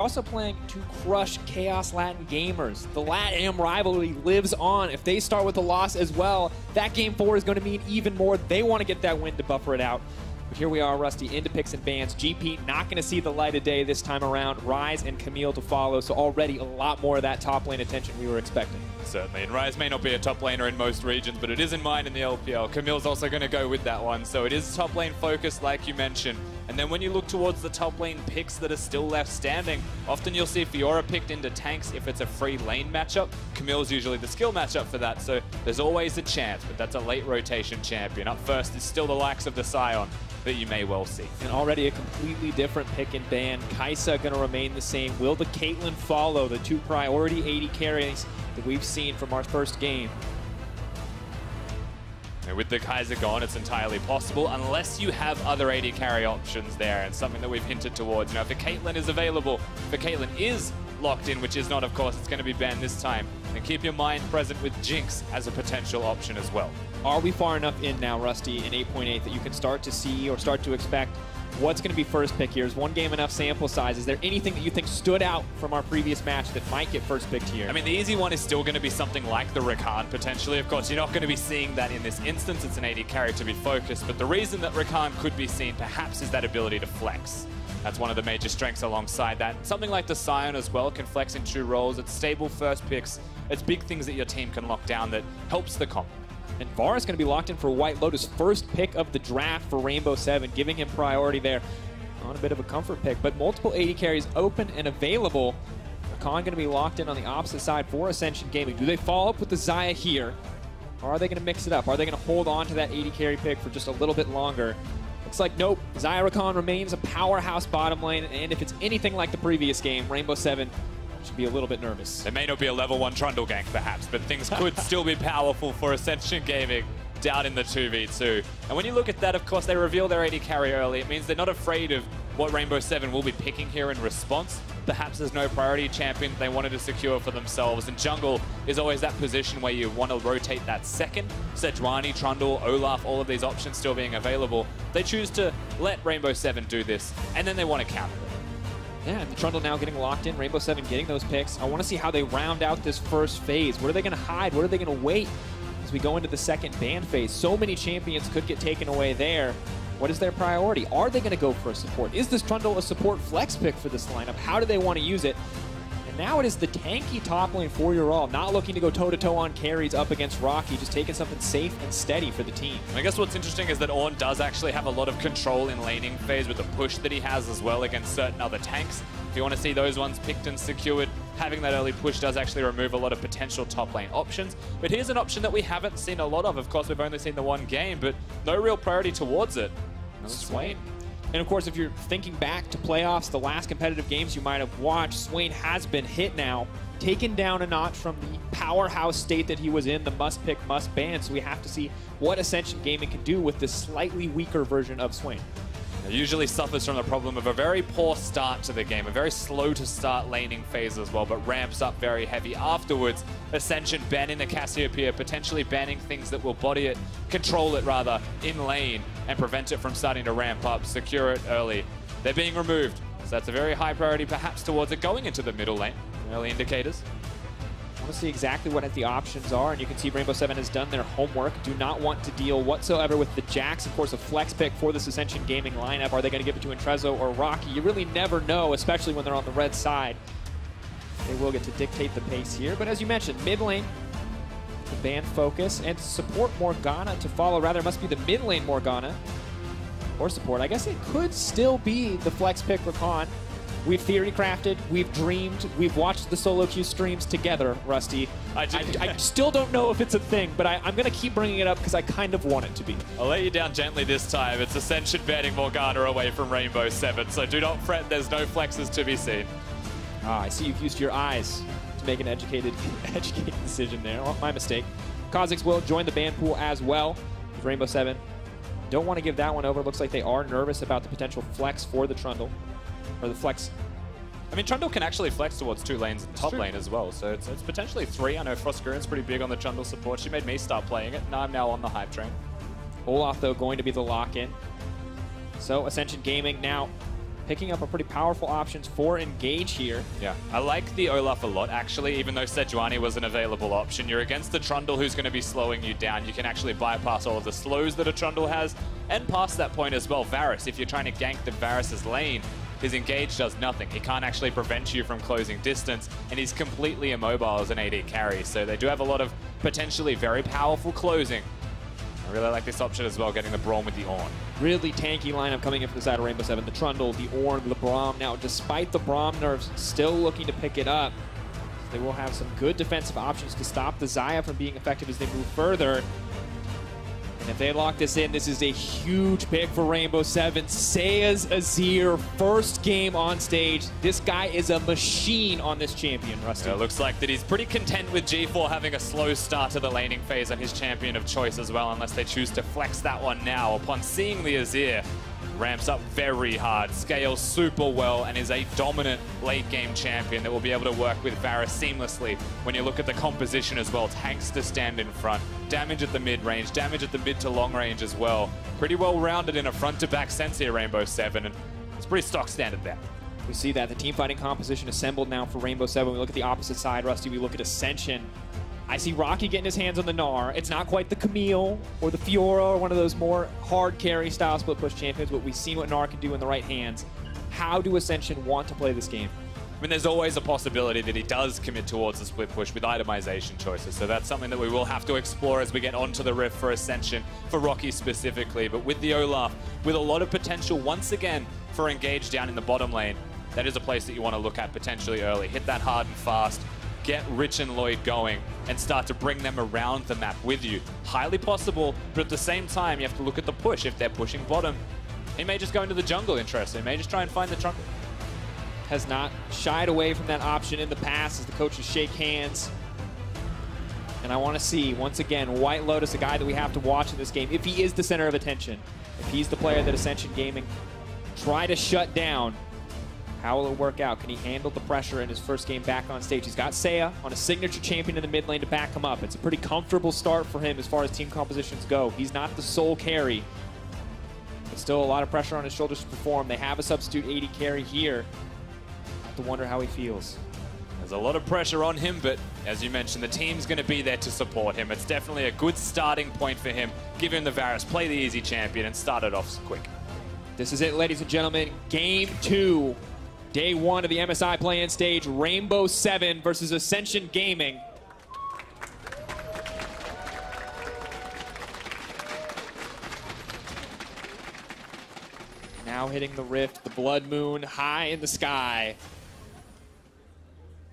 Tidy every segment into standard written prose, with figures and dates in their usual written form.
Also playing to crush Chaos Latin Gamers. The LatAm rivalry lives on. If they start with a loss as well, that Game 4 is going to mean even more. They want to get that win to buffer it out. But here we are, Rusty, into picks and bans. GP not going to see the light of day this time around. Rise and Camille to follow, so already a lot more of that top lane attention we were expecting. Certainly, and Rise may not be a top laner in most regions, but it is in mine in the LPL. Camille's also going to go with that one, so it is top lane focused like you mentioned. And then when you look towards the top lane picks that are still left standing, often you'll see Fiora picked into tanks if it's a free lane matchup. Camille's usually the skill matchup for that, so there's always a chance, but that's a late rotation champion. Up first is still the likes of the Sion that you may well see. And already a completely different pick and ban. Kai'Sa going to remain the same. Will the Caitlyn follow the two priority 80 carries that we've seen from our first game? And with the Kai'Sa gone, it's entirely possible, unless you have other 80 carry options there, and something that we've hinted towards. You know, if a Caitlyn is available, if a Caitlyn is locked in, which is not, of course, it's going to be banned this time, then keep your mind present with Jinx as a potential option as well. Are we far enough in now, Rusty, in 8.8, that you can start to see or start to expect what's going to be first pick here? Is one game enough sample size? Is there anything that you think stood out from our previous match that might get first picked here? I mean, the easy one is still going to be something like the Rakan, potentially. Of course, you're not going to be seeing that in this instance. It's an 80 carry to be focused, but the reason that Rakan could be seen, perhaps, is that ability to flex. That's one of the major strengths alongside that. Something like the Sion as well can flex in 2 roles. It's stable first picks. It's big things that your team can lock down that helps the comp. And VAR is going to be locked in for White Lotus, first pick of the draft for Rainbow7, giving him priority there on a bit of a comfort pick. But multiple 80 carries open and available. Rakan going to be locked in on the opposite side for Ascension Gaming. Do they follow up with the Xayah here? Or are they going to mix it up? Are they going to hold on to that 80 carry pick for just a little bit longer? Looks like nope. Xayah Rakan remains a powerhouse bottom lane, and if it's anything like the previous game, Rainbow7 should be a little bit nervous. There may not be a level 1 Trundle gank, perhaps, but things could still be powerful for Ascension Gaming down in the 2v2. And when you look at that, of course, they reveal their 80 carry early. It means they're not afraid of what Rainbow7 will be picking here in response. Perhaps there's no priority champion they wanted to secure for themselves. And jungle is always that position where you want to rotate that second. Sejuani, Trundle, Olaf, all of these options still being available. They choose to let Rainbow7 do this, and then they want to counter it. Yeah, and the Trundle now getting locked in, Rainbow7 getting those picks. I want to see how they round out this first phase. What are they going to hide? What are they going to wait as we go into the second ban phase? So many champions could get taken away there. What is their priority? Are they going to go for a support? Is this Trundle a support flex pick for this lineup? How do they want to use it? And now it is the tanky top lane for your all. Not looking to go toe-to-toe on carries up against Rocky, just taking something safe and steady for the team. I guess what's interesting is that Ornn does actually have a lot of control in laning phase with the push that he has as well against certain other tanks. If you want to see those ones picked and secured, having that early push does actually remove a lot of potential top lane options. But here's an option that we haven't seen a lot of. Of course, we've only seen the one game, but no real priority towards it. Swain. And of course, if you're thinking back to playoffs, the last competitive games you might have watched, Swain has been hit now, taken down a notch from the powerhouse state that he was in, the must-pick, must-ban. So we have to see what Ascension Gaming can do with this slightly weaker version of Swain. It usually suffers from the problem of a very poor start to the game, a very slow to start laning phase as well, but ramps up very heavy afterwards. Ascension banning the Cassiopeia, potentially banning things that will body it, control it rather, in lane, and prevent it from starting to ramp up, secure it early. They're being removed, so that's a very high priority perhaps towards it going into the middle lane. Early indicators. I want to see exactly what the options are, and you can see Rainbow7 has done their homework. Do not want to deal whatsoever with the Jax. Of course, a flex pick for this Ascension Gaming lineup. Are they going to give it to Entrezo or Rocky? You really never know, especially when they're on the red side. They will get to dictate the pace here, but as you mentioned, mid lane, the ban focus, and support Morgana to follow. Rather, it must be the mid lane Morgana or support. I guess it could still be the flex pick Rakan. We've theory crafted, we've dreamed, we've watched the solo queue streams together, Rusty. I still don't know if it's a thing, but I'm going to keep bringing it up because I kind of want it to be. I'll let you down gently this time. It's Ascension banning Morgana away from Rainbow7, so do not fret, there's no flexes to be seen. I see you've used your eyes to make an educated decision there. Well, my mistake. Kha'Zix will join the ban pool as well with Rainbow7. Don't want to give that one over. Looks like they are nervous about the potential flex for the Trundle. Or the flex. I mean, Trundle can actually flex towards 2 lanes in top lane as well, so it's potentially 3. I know Frostgurren's pretty big on the Trundle support. She made me start playing it, and I'm now on the hype train. Olaf, though, going to be the lock-in. So Ascension Gaming now picking up a pretty powerful options for Engage here. Yeah, I like the Olaf a lot, actually, even though Sejuani was an available option. You're against the Trundle, who's going to be slowing you down. You can actually bypass all of the slows that a Trundle has, and past that point as well, Varus, if you're trying to gank the Varus's lane, his Engage does nothing. He can't actually prevent you from closing distance, and he's completely immobile as an AD carry. So they do have a lot of potentially very powerful closing. I really like this option as well, getting the Braum with the Ornn. Really tanky lineup coming in from the side of Rainbow7. The Trundle, the Ornn, the Braum. Now, despite the Braum nerfs, still looking to pick it up. They will have some good defensive options to stop the Xayah from being effective as they move further. And if they lock this in, this is a huge pick for Rainbow7. Seiya's Azir, first game on stage. This guy is a machine on this champion, Rusty. Yeah, it looks like that he's pretty content with G4 having a slow start to the laning phase on his champion of choice as well, unless they choose to flex that one now. Upon seeing the Azir, ramps up very hard, scales super well, and is a dominant late game champion that will be able to work with Varus seamlessly. When you look at the composition as well, tanks to stand in front, damage at the mid range, damage at the mid to long range as well. Pretty well rounded in a front to back sense here, Rainbow7, and it's pretty stock standard there. We see that the team fighting composition assembled now for Rainbow7. We look at the opposite side, Rusty, we look at Ascension. I see Rocky getting his hands on the Gnar. It's not quite the Camille or the Fiora or one of those more hard carry style split push champions, but we've seen what Gnar can do in the right hands. How do Ascension want to play this game? I mean, there's always a possibility that he does commit towards the split push with itemization choices, so that's something that we will have to explore as we get onto the Rift for Ascension, for Rocky specifically. But with the Olaf, with a lot of potential once again for Engage down in the bottom lane, that is a place that you want to look at potentially early. Hit that hard and fast. Get Rich and Lloyd going and start to bring them around the map with you. Highly possible, but at the same time, you have to look at the push. If they're pushing bottom, he may just go into the jungle interest. He may just try and find the trunk. Has not shied away from that option in the past as the coaches shake hands. And I want to see, once again, White Lotus, a guy that we have to watch in this game, if he is the center of attention, if he's the player that Ascension Gaming try to shut down. How will it work out? Can he handle the pressure in his first game back on stage? He's got Seiya on a signature champion in the mid lane to back him up. It's a pretty comfortable start for him as far as team compositions go. He's not the sole carry, but still a lot of pressure on his shoulders to perform. They have a substitute AD carry here. I have to wonder how he feels. There's a lot of pressure on him, but as you mentioned, the team's going to be there to support him. It's definitely a good starting point for him. Give him the Varus, play the easy champion, and start it off quick. This is it, ladies and gentlemen. Game 2. Day 1 of the MSI play-in stage, Rainbow7 versus Ascension Gaming. Now hitting the Rift, the Blood Moon high in the sky.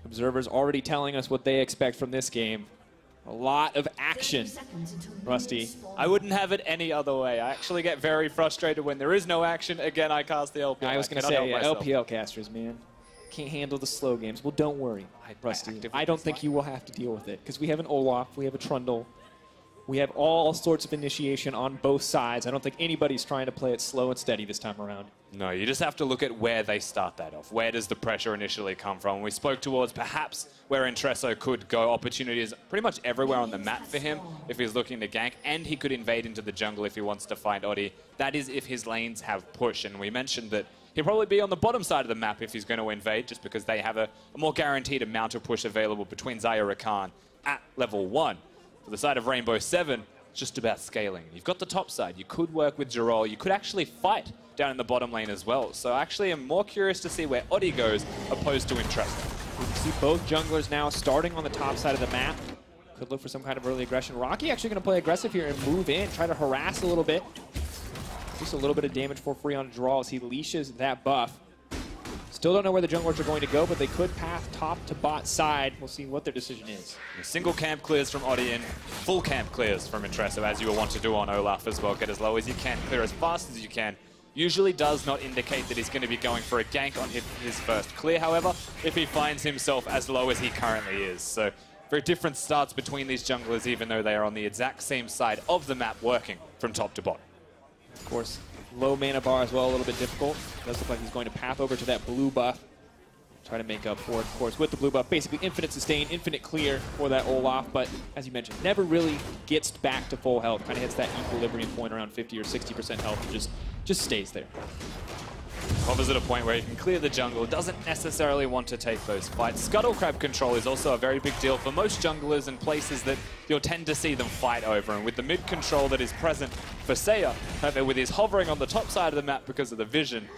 Observers already telling us what they expect from this game. A lot of action, Rusty. I wouldn't have it any other way. I actually get very frustrated when there is no action. Again, I cast the LPL. I was going to say, LPL casters, man. Can't handle the slow games. Well, don't worry, Rusty. I don't think you will have to deal with it, because we have an Olaf, we have a Trundle. We have all sorts of initiation on both sides. I don't think anybody's trying to play it slow and steady this time around. No, you just have to look at where they start that off. Where does the pressure initially come from? We spoke towards perhaps where Entresso could go. Opportunities pretty much everywhere on the map for him if he's looking to gank, and he could invade into the jungle if he wants to find Odi. That is if his lanes have push, and we mentioned that he'll probably be on the bottom side of the map if he's going to invade, just because they have a more guaranteed amount of push available between Xayah and Rakan at level 1. For the side of Rainbow7, it's just about scaling. You've got the top side. You could work with Jarol. You could actually fight down in the bottom lane as well. So actually, I'm more curious to see where Odi goes opposed to Entresso. We can see both junglers now starting on the top side of the map. Could look for some kind of early aggression. Rocky actually going to play aggressive here and move in, try to harass a little bit. Just a little bit of damage for free on Jarol as he leashes that buff. Still don't know where the junglers are going to go, but they could path top to bot side. We'll see what their decision is. A single camp clears from Odi and full camp clears from Entresso, as you will want to do on Olaf as well. Get as low as you can, clear as fast as you can. Usually does not indicate that he's going to be going for a gank on his first clear, however, if he finds himself as low as he currently is. So very different starts between these junglers, even though they are on the exact same side of the map working from top to bottom. Of course, low mana bar as well, a little bit difficult. Does look like he's going to path over to that blue buff. Try to make up for it, of course, with the blue buff. Basically infinite sustain, infinite clear for that Olaf, but as you mentioned, never really gets back to full health. Kind of hits that equilibrium point around 50 or 60% health and just stays there. Hovers at a point where he can clear the jungle, doesn't necessarily want to take those fights. Scuttle Crab control is also a very big deal for most junglers and places that you'll tend to see them fight over. And with the mid control that is present for Seiya, with his hovering on the top side of the map because of the vision,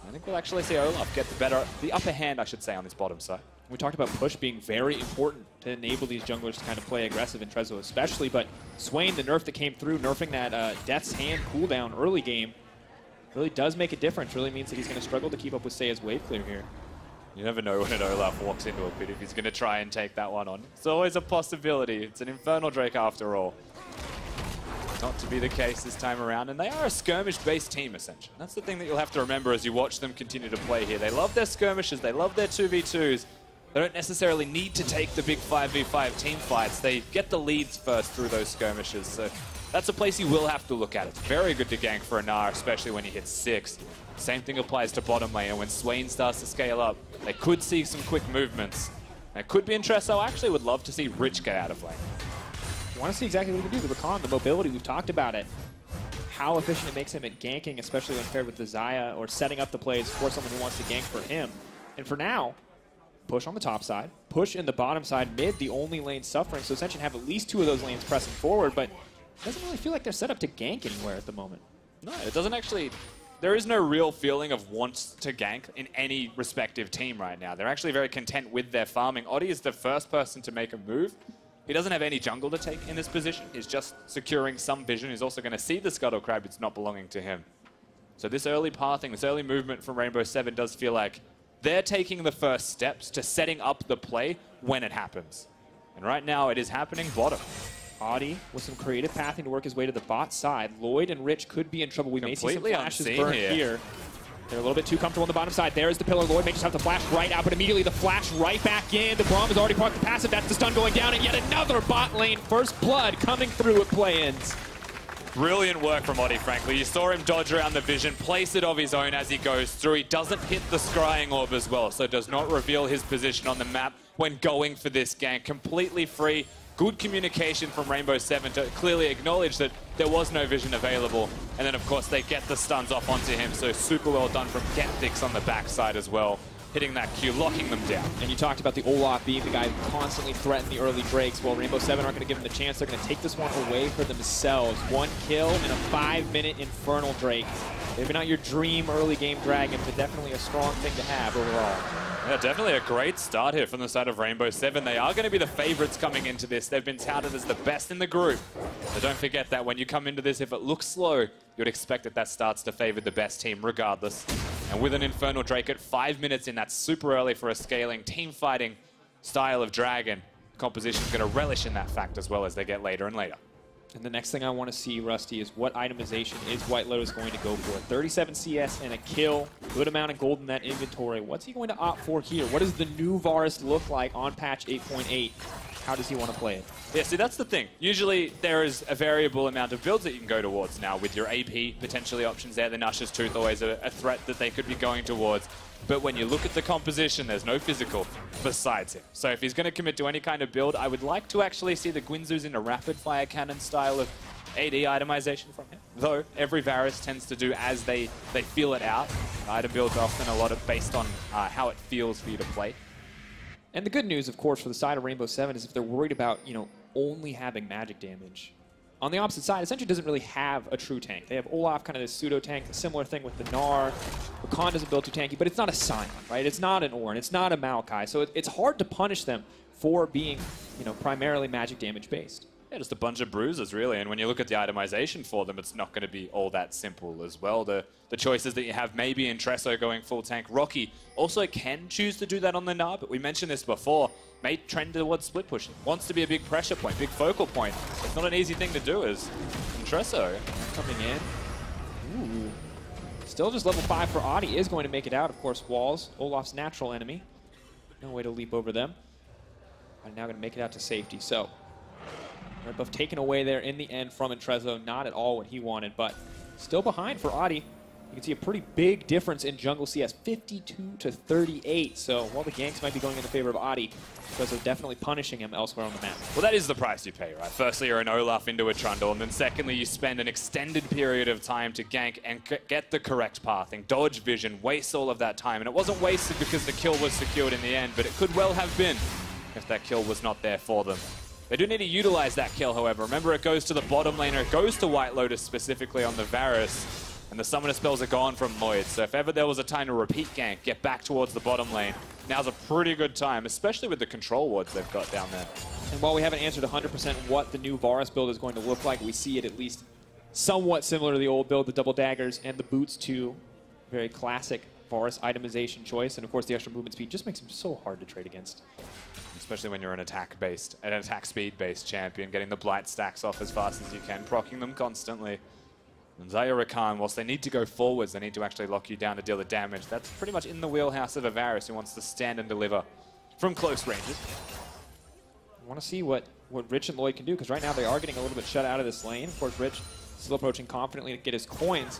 I think we'll actually see Olaf get the upper hand, I should say, on this bottom side. We talked about push being very important to enable these junglers to kind of play aggressive in Trezzo especially, but Swain, the nerf that came through, nerfing that Death's Hand cooldown early game, really does make a difference. Really means that he's going to struggle to keep up with Seiya's wave clear here. You never know when an Olaf walks into a pit if he's going to try and take that one on. It's always a possibility. It's an Infernal Drake after all. Not to be the case this time around, and they are a skirmish-based team, Ascension. That's the thing that you'll have to remember as you watch them continue to play here. They love their skirmishes, they love their 2v2s. They don't necessarily need to take the big 5v5 team fights. They get the leads first through those skirmishes, so that's a place you will have to look at. It's very good to gank for Anar, especially when he hits 6. Same thing applies to bottom lane, and when Swain starts to scale up, they could see some quick movements. It could be in Trezzo. I actually would love to see Rich get out of lane. You want to see exactly what he can do. The recon, the mobility, we've talked about it. How efficient it makes him at ganking, especially when paired with the Xayah, or setting up the plays for someone who wants to gank for him. And for now, push on the top side, push in the bottom side, mid, the only lane suffering. So Ascension have at least 2 of those lanes pressing forward, but it doesn't really feel like they're set up to gank anywhere at the moment. No, it doesn't actually. There is no real feeling of wants to gank in any respective team right now. They're actually very content with their farming. Oddie is the first person to make a move. He doesn't have any jungle to take in this position. He's just securing some vision. He's also going to see the Scuttle Crab. It's not belonging to him. So this early pathing, this early movement from Rainbow7 does feel like they're taking the first steps to setting up the play when it happens. And right now it is happening bottom. Audi with some creative pathing to work his way to the bot side. Lloyd and Rich could be in trouble. We may see some flashes burn here. They're a little bit too comfortable on the bottom side. There's the pillar. Lloyd may just have the flash right out, but immediately the flash right back in. The Braum has already parked the passive. That's the stun going down, and yet another bot lane first blood coming through at play-ins. Brilliant work from Oddie, frankly. You saw him dodge around the vision, place it of his own as he goes through. He doesn't hit the scrying orb as well, so does not reveal his position on the map when going for this gank. Completely free. Good communication from Rainbow7 to clearly acknowledge that there was no vision available. And then, of course, they get the stuns off onto him. So super well done from Getthix on the backside as well. Hitting that Q, locking them down. And you talked about the Olaf being the guy who constantly threatened the early Drakes. Well, Rainbow7 aren't going to give him the chance. They're going to take this one away for themselves. 1 kill and a 5-minute Infernal Drake. Maybe not your dream early game dragon, but definitely a strong thing to have overall. Yeah, definitely a great start here from the side of Rainbow7. They are going to be the favorites coming into this. They've been touted as the best in the group. So don't forget that when you come into this, if it looks slow, you'd expect that that starts to favor the best team regardless. And with an Infernal Drake at 5 minutes in, that's super early for a scaling team fighting style of dragon. Composition's going to relish in that fact as well as they get later and later. And the next thing I want to see, Rusty, is what itemization is White Lotus going to go for? 37 CS and a kill, good amount of gold in that inventory. What's he going to opt for here? What does the new Varus look like on patch 8.8? How does he want to play it? Yeah, see, that's the thing. Usually there is a variable amount of builds that you can go towards now with your AP potentially options there. The Nash's Tooth always a threat that they could be going towards. But when you look at the composition, there's no physical besides him. So if he's going to commit to any kind of build, I would like to actually see the Guinzoos in a rapid-fire cannon style of AD itemization from him. Though every Varus tends to do as they feel it out. Item builds are often a lot of based on how it feels for you to play. And the good news, of course, for the side of Rainbow7 is if they're worried about, only having magic damage. On the opposite side, Ascension doesn't really have a true tank. They have Olaf, kind of this pseudo-tank, a similar thing with the Gnar. Rakan doesn't build too tanky, but it's not a Sion, right? It's not an Ornn, it's not a Maokai. So it's hard to punish them for being, primarily magic damage based. Yeah, just a bunch of bruises, really. And when you look at the itemization for them, it's not going to be all that simple as well. The choices that you have maybe in Trezzo going full tank. Rocky also can choose to do that on the Gnar, but we mentioned this before. May trend towards split pushing. Wants to be a big pressure point, big focal point. It's not an easy thing to do as in Trezzo. Coming in. Ooh. Still just level 5 for Audi is going to make it out. Of course, walls, Olaf's natural enemy. No way to leap over them. And now going to make it out to safety. So, red buff taken away there in the end from Trezzo. Not at all what he wanted, but still behind for Audi. can see a pretty big difference in jungle CS, 52 to 38. So while the ganks might be going in the favor of Adi, because they're definitely punishing him elsewhere on the map. Well, that is the price you pay, right? Firstly, you're an Olaf into a Trundle, and then secondly, you spend an extended period of time to gank and get the correct pathing, dodge vision, waste all of that time. And it wasn't wasted because the kill was secured in the end, but it could well have been if that kill was not there for them. They do need to utilize that kill, however. Remember, it goes to the bottom laner. It goes to White Lotus specifically on the Varus. And the summoner spells are gone from Lloyd. So if ever there was a time to repeat gank, get back towards the bottom lane, now's a pretty good time, especially with the control wards they've got down there. And while we haven't answered 100% what the new Varus build is going to look like, we see it at least somewhat similar to the old build, the double daggers and the boots too. Very classic Varus itemization choice. And of course, the extra movement speed just makes him so hard to trade against. Especially when you're an attack speed-based champion, getting the blight stacks off as fast as you can, proccing them constantly. And Zaya Rakan, whilst they need to go forwards, they need to actually lock you down to deal the damage. That's pretty much in the wheelhouse of a Varus who wants to stand and deliver from close ranges. I want to see what Rich and Lloyd can do, because right now they are getting a little bit shut out of this lane. Of course, Rich still approaching confidently to get his coins.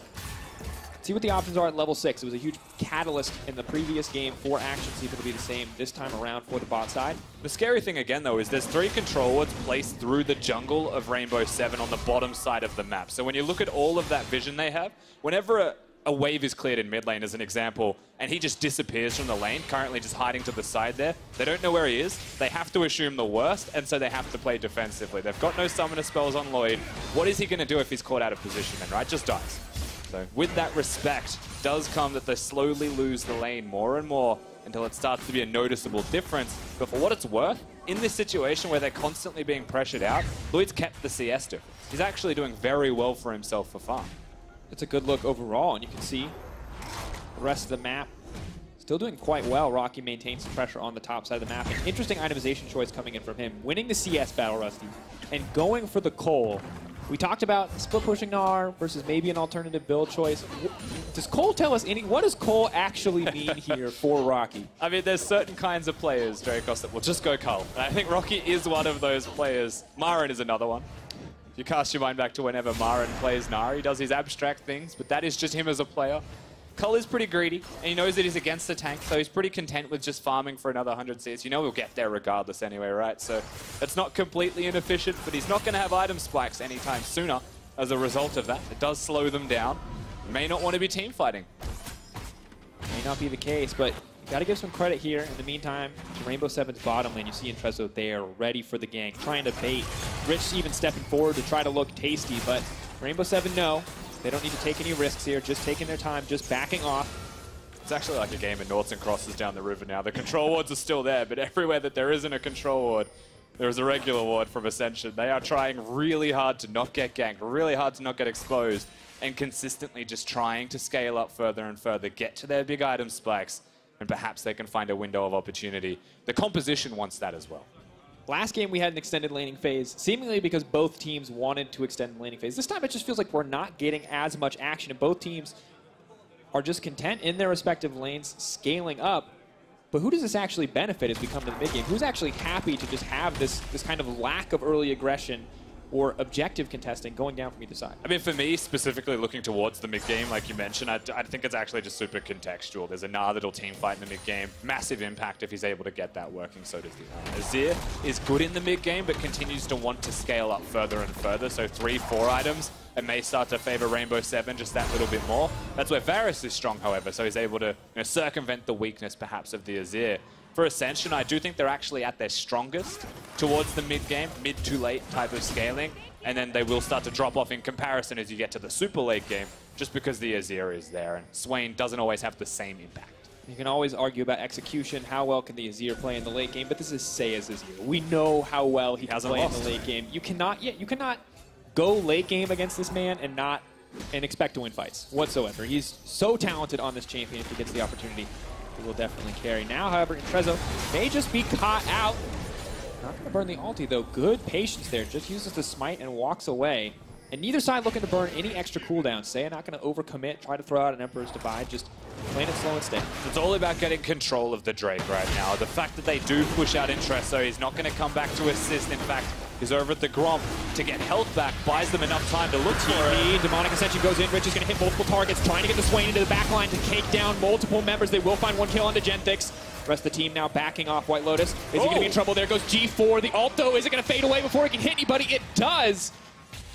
See what the options are at level 6. It was a huge catalyst in the previous game for Action. See if it'll be the same this time around for the bot side. The scary thing again, though, is there's 3 control wards placed through the jungle of Rainbow7 on the bottom side of the map. So when you look at all of that vision they have, whenever a wave is cleared in mid lane, as an example, and he just disappears from the lane, currently just hiding to the side there, they don't know where he is. They have to assume the worst, and so they have to play defensively. They've got no summoner spells on Lloyd. What is he going to do if he's caught out of position then, right? Just dies. So with that respect does come that they slowly lose the lane more and more until it starts to be a noticeable difference. But for what it's worth, in this situation where they're constantly being pressured out, Lloyd's kept the CS difference. He's actually doing very well for himself for farm. It's a good look overall, and you can see the rest of the map still doing quite well. Rocky maintains some pressure on the top side of the map. An interesting itemization choice coming in from him, winning the CS battle, Rusty, and going for the Cole. We talked about split pushing Gnar versus maybe an alternative build choice. Does Cole tell us what does Cole actually mean here for Rocky? I mean, there's certain kinds of players, Dracos, that will just go Cull. And I think Rocky is one of those players. Marin is another one. If you cast your mind back to whenever Marin plays Gnar, he does his abstract things, but that is just him as a player. Cull is pretty greedy, and he knows that he's against the tank, so he's pretty content with just farming for another 100 CS. You know he'll get there regardless anyway, right? So it's not completely inefficient, but he's not going to have item spikes anytime sooner as a result of that. It does slow them down. You may not want to be team fighting. May not be the case, but you got to give some credit here. In the meantime, to Rainbow7's bottom lane, you see Intrezo there, ready for the gank, trying to bait. Rich even stepping forward to try to look tasty, but Rainbow7 no. They don't need to take any risks here, just taking their time, just backing off. It's actually like a game of noughts and crosses down the river now. The control wards are still there, but everywhere that there isn't a control ward, there is a regular ward from Ascension. They are trying really hard to not get ganked, really hard to not get exposed, and consistently just trying to scale up further and further, get to their big item spikes, and perhaps they can find a window of opportunity. The composition wants that as well. Last game, we had an extended laning phase, seemingly because both teams wanted to extend the laning phase. This time, it just feels like we're not getting as much action, and both teams are just content in their respective lanes, scaling up. But who does this actually benefit as we come to the mid-game? Who's actually happy to just have this kind of lack of early aggression or objective contesting going down from either side? I mean, for me, specifically looking towards the mid-game, like you mentioned, I think it's actually just super contextual. There's a Gnar that'll team fight in the mid-game. Massive impact if he's able to get that working, so does the Azir is good in the mid-game, but continues to want to scale up further and further. So 3-4 items, it may start to favor Rainbow7 just that little bit more. That's where Varus is strong, however, so he's able to circumvent the weakness, perhaps, of the Azir. For Ascension, I do think they're actually at their strongest towards the mid-game, mid to late type of scaling, and then they will start to drop off in comparison as you get to the super late game, just because the Azir is there, and Swain doesn't always have the same impact. You can always argue about execution, how well can the Azir play in the late game, but this is Seiya's Azir. We know how well he can play in the late game. You cannot go late game against this man and expect to win fights whatsoever. He's so talented on this champion if he gets the opportunity. He will definitely carry. Now, however, Intrezo may just be caught out. Not going to burn the ulti, though. Good patience there. Just uses the smite and walks away. And neither side looking to burn any extra cooldown. Seiya not going to overcommit, try to throw out an Emperor's Divide, just playing it slow and steady. It's all about getting control of the Drake right now. The fact that they do push out Intrezo, he's not going to come back to assist. In fact, is over at the Gromp to get health back, buys them enough time to look for it. Demonic Ascension goes in. Rich is going to hit multiple targets, trying to get the Swain into the back line to take down multiple members. They will find one kill onto Genthix. The rest of the team now backing off White Lotus. Is he going to be in trouble? There goes G4. The ult, though, is it going to fade away before it can hit anybody? It does.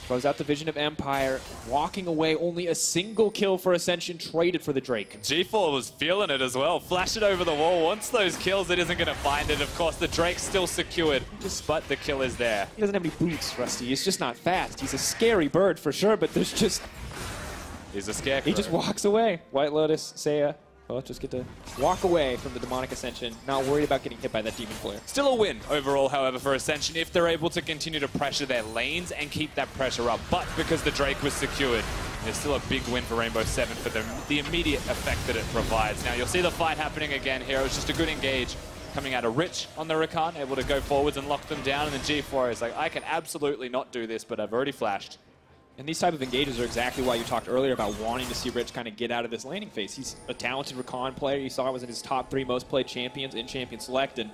Throws out the Vision of Empire, walking away. Only a single kill for Ascension, traded for the Drake. G4 was feeling it as well. Flashed it over the wall. Wants those kills, it isn't going to find it. Of course, the Drake's still secured, but the kill is there. He doesn't have any boots, Rusty. He's just not fast. He's a scary bird for sure, but there's just... He's a scarecrow. He just walks away. White Lotus, Seiya, well, just get to walk away from the Demonic Ascension, not worried about getting hit by that Demon Flare. Still a win overall, however, for Ascension if they're able to continue to pressure their lanes and keep that pressure up. But because the Drake was secured, it's still a big win for Rainbow7 for the immediate effect that it provides. Now, you'll see the fight happening again here. It was just a good engage coming out of Rich on the Rakan, able to go forwards and lock them down. And then G4 is like, I can absolutely not do this, but I've already flashed. And these type of engages are exactly why you talked earlier about wanting to see Rich kind of get out of this laning phase. He's a talented Rakan player. You saw it was in his top 3 most played champions in Champion Select. And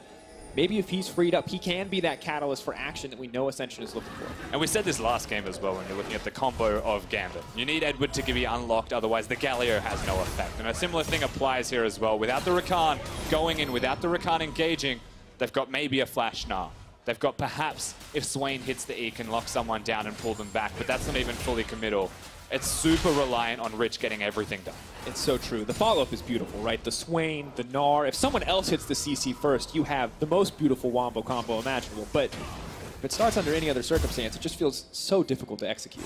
maybe if he's freed up, he can be that catalyst for action that we know Ascension is looking for. And we said this last game as well when you're looking at the combo of Gambit. You need Edward to be unlocked, otherwise the Galio has no effect. And a similar thing applies here as well. Without the Rakan going in, without the Rakan engaging, they've got maybe a flash now. They've got perhaps, if Swain hits the E, can lock someone down and pull them back, but that's not even fully committal. It's super reliant on Rich getting everything done. It's so true. The follow-up is beautiful, right? The Swain, the Gnar. If someone else hits the CC first, you have the most beautiful Wombo combo imaginable. But if it starts under any other circumstance, it just feels so difficult to execute.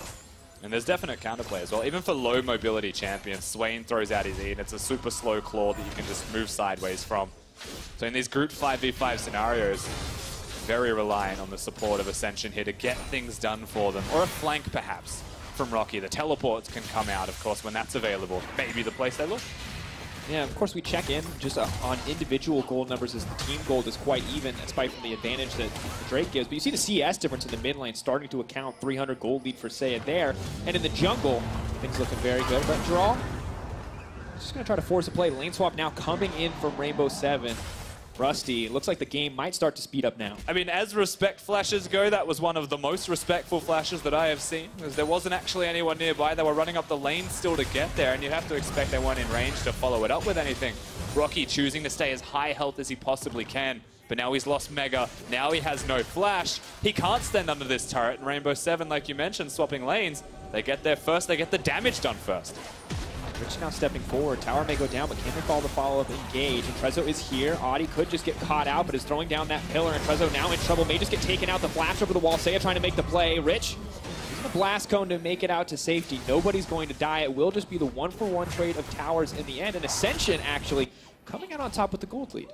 And there's definite counterplay as well. Even for low mobility champions, Swain throws out his E, and it's a super slow claw that you can just move sideways from. So in these group 5v5 scenarios, very reliant on the support of Ascension here to get things done for them. Or a flank, perhaps, from Rocky. The teleports can come out, of course, when that's available. Maybe the place they look. Yeah, of course, we check in just on individual gold numbers as the team gold is quite even, despite from the advantage that Drake gives. But you see the CS difference in the mid lane starting to account. 300 gold lead for Seiya there. And in the jungle, things looking very good. But Jaral, just going to try to force a play. Lane swap now coming in from Rainbow7. Rusty, looks like the game might start to speed up now. I mean, as respect flashes go, that was one of the most respectful flashes that I have seen, because there wasn't actually anyone nearby. They were running up the lane still to get there, and you have to expect they weren't in range to follow it up with anything. Rocky choosing to stay as high health as he possibly can, but now he's lost Mega. Now he has no flash. He can't stand under this turret, and Rainbow7, like you mentioned, swapping lanes. They get there first, they get the damage done first. Rich now stepping forward. Tower may go down, but can they follow the follow-up engage? And Trezzo is here. Audi could just get caught out, but is throwing down that pillar. And Trezzo now in trouble. May just get taken out. The flash over the wall. Seiya trying to make the play. Rich using the blast cone to make it out to safety. Nobody's going to die. It will just be the 1-for-1 trade of towers in the end. And Ascension actually coming out on top with the gold lead.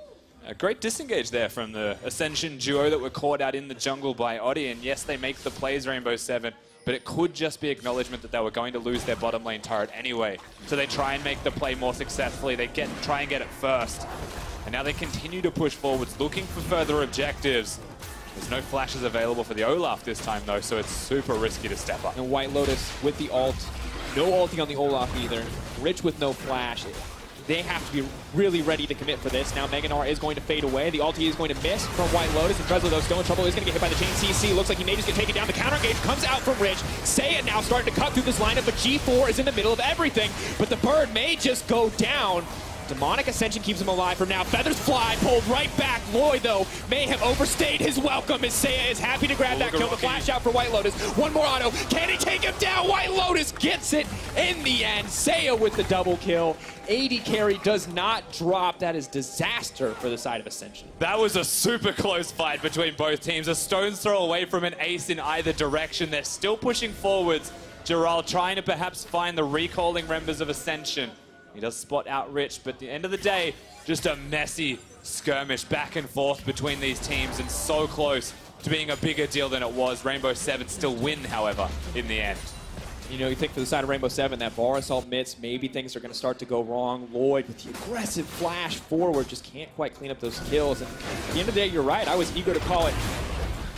A great disengage there from the Ascension duo that were caught out in the jungle by Audi. And yes, they make the plays, Rainbow7. But it could just be acknowledgement that they were going to lose their bottom lane turret anyway. So they try and make the play more successfully. They try and get it first. And now they continue to push forwards, looking for further objectives. There's no flashes available for the Olaf this time, though, so it's super risky to step up. And White Lotus with the ult. No ulti on the Olaf either. Rich with no flash. They have to be really ready to commit for this. Now Mega Gnar is going to fade away. The ulti is going to miss from White Lotus. And Trezzo, though, still in trouble. Is going to get hit by the chain CC. Looks like he may just get taken down. The counter engage comes out from Rich. Seiya now starting to cut through this lineup, but G4 is in the middle of everything. But the bird may just go down. Demonic Ascension keeps him alive for now. Feathers fly, pulled right back. Lloyd, though, may have overstayed his welcome as Seiya is happy to grab that kill. The flash out for White Lotus. One more auto. Can he take him down? White Lotus gets it in the end. Seiya with the double kill. 80 carry does not drop. That is disaster for the side of Ascension. That was a super close fight between both teams. A stone's throw away from an ace in either direction. They're still pushing forwards. Jaral trying to perhaps find the recalling members of Ascension. He does spot out Rich, but at the end of the day, just a messy skirmish back and forth between these teams, and so close to being a bigger deal than it was. Rainbow7 still win, however, in the end. You know, you think for the side of Rainbow7, that bar assault mitts, maybe things are going to start to go wrong. Lloyd with the aggressive flash forward just can't quite clean up those kills. And at the end of the day, you're right. I was eager to call it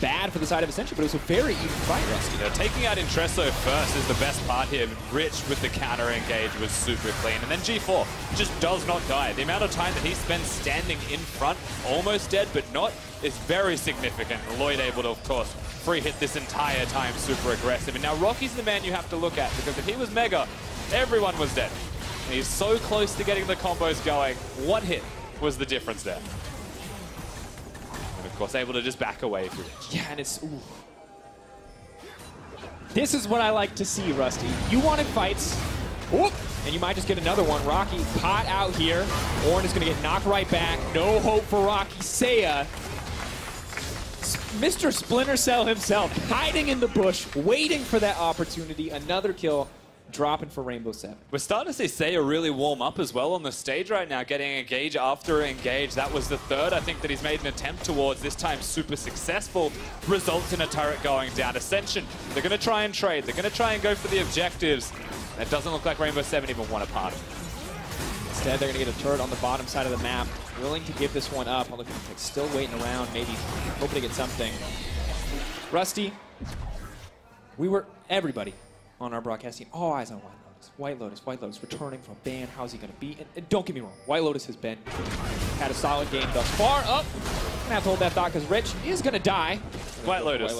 bad for the side of Ascension, but it was a very even fight, Rusty. You know, taking out Intresso first is the best part here. Rich with the counter engage was super clean. And then G4 just does not die. The amount of time that he spends standing in front, almost dead, but not, is very significant. Lloyd able to, of course, free hit this entire time, super aggressive. And now Rocky's the man you have to look at, because if he was Mega, everyone was dead. And he's so close to getting the combos going. One hit was the difference there. And of course, able to just back away if you wish. Yeah, and it's... Ooh. This is what I like to see, Rusty. You wanted fights, whoop, and you might just get another one. Rocky caught out here. Ornn is going to get knocked right back. No hope for Rocky. Seiya, Mr. Splinter Cell himself, hiding in the bush, waiting for that opportunity. Another kill dropping for Rainbow7. We're starting to see Seiya really warm up as well on the stage right now, getting engage after engage. That was the third, I think, that he's made an attempt towards, this time super successful. Results in a turret going down. Ascension, they're going to try and trade. They're going to try and go for the objectives. It doesn't look like Rainbow7 even want a part of it. Instead, they're going to get a turret on the bottom side of the map. Willing to give this one up. Look, still waiting around, maybe hoping to get something. Rusty, we were, everybody on our broadcast team, all eyes on White Lotus. White Lotus returning from ban. How's he going to be? And don't get me wrong, White Lotus has had a solid game thus far. Up. Gonna have to hold that thought because Rich is going to die. White Lotus.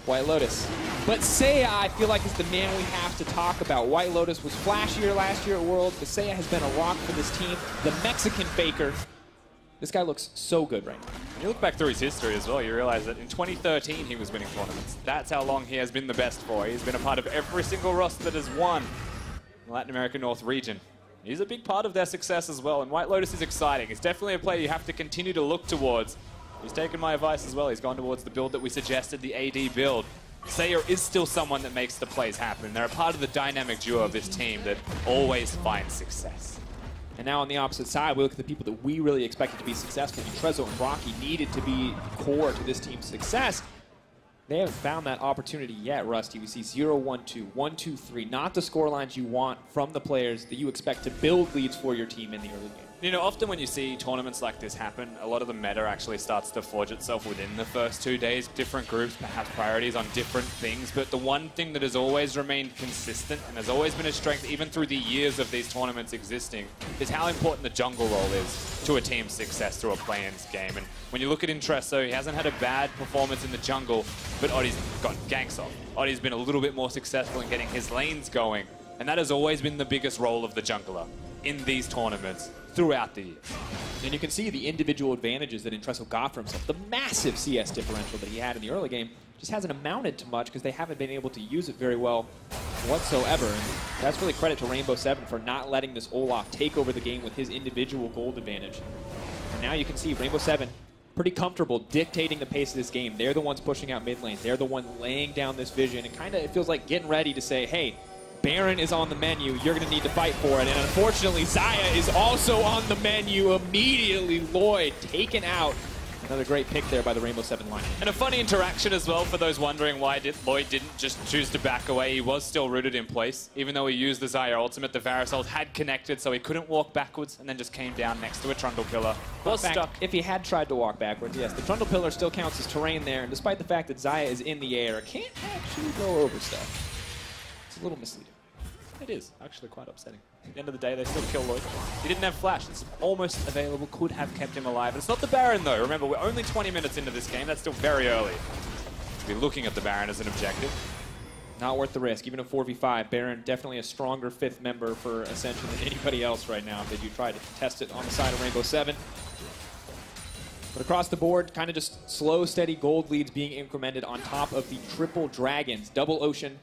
White Lotus. But Seiya, I feel like, is the man we have to talk about. White Lotus was flashier last year at Worlds, but Seiya has been a rock for this team. The Mexican Faker. This guy looks so good right now. When you look back through his history as well, you realize that in 2013 he was winning tournaments. That's how long he has been the best for. He's been a part of every single roster that has won the Latin America North region. He's a big part of their success as well, and White Lotus is exciting. It's definitely a player you have to continue to look towards. He's taken my advice as well. He's gone towards the build that we suggested, the AD build. Seiya is still someone that makes the plays happen. They're a part of the dynamic duo of this team that always finds success. And now on the opposite side, we look at the people that we really expected to be successful. Trezzo and Rocky needed to be core to this team's success. They haven't found that opportunity yet, Rusty. We see 0-1-2, 1-2-3, not the score lines you want from the players that you expect to build leads for your team in the early game. You know, often when you see tournaments like this happen, a lot of the meta actually starts to forge itself within the first 2 days. Different groups, perhaps priorities on different things. But the one thing that has always remained consistent and has always been a strength, even through the years of these tournaments existing, is how important the jungle role is to a team's success through a play-ins game. And when you look at Intresso, he hasn't had a bad performance in the jungle, but Oddie's got ganks off. Oddie's been a little bit more successful in getting his lanes going. And that has always been the biggest role of the jungler in these tournaments throughout the years. And you can see the individual advantages that Intresso got for himself. The massive CS differential that he had in the early game just hasn't amounted to much because they haven't been able to use it very well whatsoever. And that's really credit to Rainbow7 for not letting this Olaf take over the game with his individual gold advantage. And now you can see Rainbow7 pretty comfortable dictating the pace of this game. They're the ones pushing out mid lane. They're the one laying down this vision. And kind of it feels like getting ready to say, hey, Baron is on the menu. You're going to need to fight for it. And unfortunately, Xayah is also on the menu immediately. Lloyd taken out. Another great pick there by the Rainbow7 line. And a funny interaction as well for those wondering why Lloyd didn't just choose to back away. He was still rooted in place. Even though he used the Xayah ultimate, the Varus ult had connected, so he couldn't walk backwards and then just came down next to a Trundle Pillar. Was stuck. If he had tried to walk backwards, yes, the Trundle Pillar still counts as terrain there. And despite the fact that Xayah is in the air, can't actually go over stuff. It's a little misleading. It is actually quite upsetting. At the end of the day, they still kill Lloyd. He didn't have flash. It's almost available. Could have kept him alive. It's not the Baron, though. Remember, we're only 20 minutes into this game. That's still very early to be looking at the Baron as an objective. Not worth the risk. Even a 4v5, Baron definitely a stronger fifth member for Ascension than anybody else right now if they do try to test it on the side of Rainbow7. But across the board, kind of just slow, steady gold leads being incremented on top of the triple dragons. Double Ocean.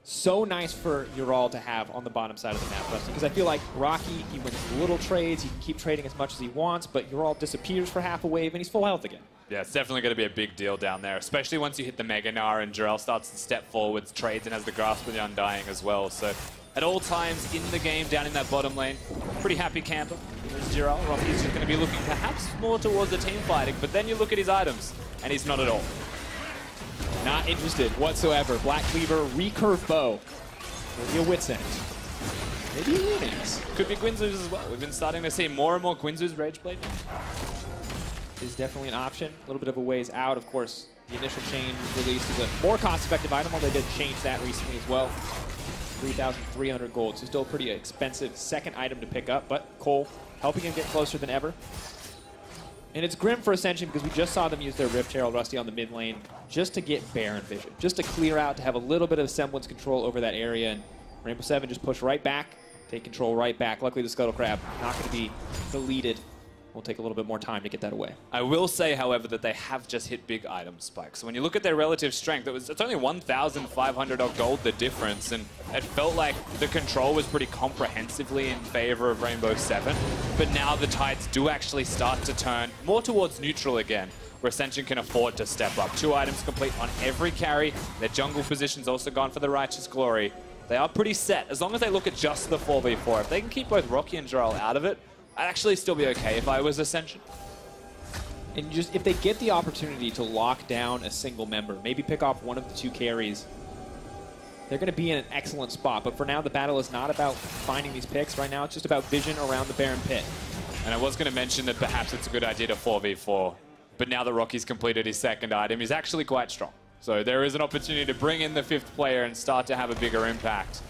So nice for Ural to have on the bottom side of the map, Rusty, because I feel like Rocky, he wins little trades, he can keep trading as much as he wants, but Ural disappears for half a wave and he's full health again. Yeah, it's definitely going to be a big deal down there, especially once you hit the Mega Gnar and Jarell starts to step forwards, trades, and has the Grasp of the Undying as well. So at all times in the game, down in that bottom lane, pretty happy camper. There's Jarell. Rocky's just going to be looking perhaps more towards the team fighting, but then you look at his items, and he's not at all. Not interested whatsoever. Black Cleaver, recurve bow. Maybe a Wit's End. Maybe a Lunix. Could be Guinzoos as well. We've been starting to see more and more Guinzoos Rageblade. Is definitely an option. A little bit of a ways out. Of course, the initial chain released is a more cost-effective item, although they did change that recently as well. 3,300 gold, so still a pretty expensive second item to pick up, but Cole helping him get closer than ever. And it's grim for Ascension because we just saw them use their Rift Herald Rusty on the mid lane just to get Baron vision, just to clear out, to have a little bit of semblance control over that area. And Rainbow7 just push right back, take control right back. Luckily, the Scuttle Crab not going to be deleted. We'll take a little bit more time to get that away. I will say, however, that they have just hit big item spikes. So when you look at their relative strength, it's only 1,500 of gold the difference, and it felt like the control was pretty comprehensively in favor of Rainbow7. But now the tides do actually start to turn more towards neutral again, where Ascension can afford to step up. 2 items complete on every carry. Their jungle position's also gone for the Righteous Glory. They are pretty set, as long as they look at just the 4v4. If they can keep both Rocky and Jarl out of it, I'd actually still be okay if I was Ascension. And just if they get the opportunity to lock down a single member, maybe pick off one of the 2 carries, they're going to be in an excellent spot. But for now, the battle is not about finding these picks. Right now, it's just about vision around the Baron pit. And I was going to mention that perhaps it's a good idea to 4v4. But now that Rocky's completed his second item, he's actually quite strong. So there is an opportunity to bring in the 5th player and start to have a bigger impact.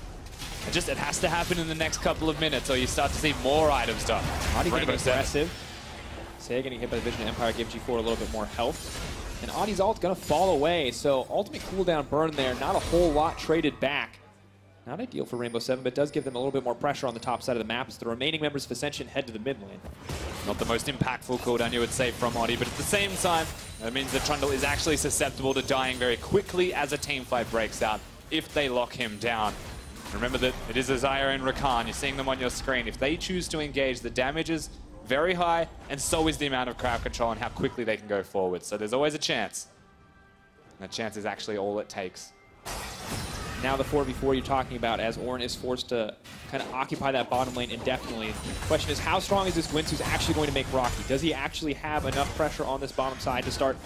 It has to happen in the next couple of minutes, or you start to see more items done. Audi getting aggressive. Seiya getting hit by the Vision of Empire, give G4 a little bit more health. And Audi's ult's going to fall away, so ultimate cooldown burn there, not a whole lot traded back. Not ideal for Rainbow7, but does give them a little bit more pressure on the top side of the map as the remaining members of Ascension head to the mid lane. Not the most impactful cooldown you would say from Audi, but at the same time, that means that Trundle is actually susceptible to dying very quickly as a team fight breaks out if they lock him down. Remember that it is Azire and Rakan. You're seeing them on your screen. If they choose to engage, the damage is very high, and so is the amount of crowd control and how quickly they can go forward. So there's always a chance. And that chance is actually all it takes. Now the 4v4 you're talking about, as Ornn is forced to kind of occupy that bottom lane indefinitely. The question is, how strong is this Gwynts who's actually going to make Rocky? Does he actually have enough pressure on this bottom side to start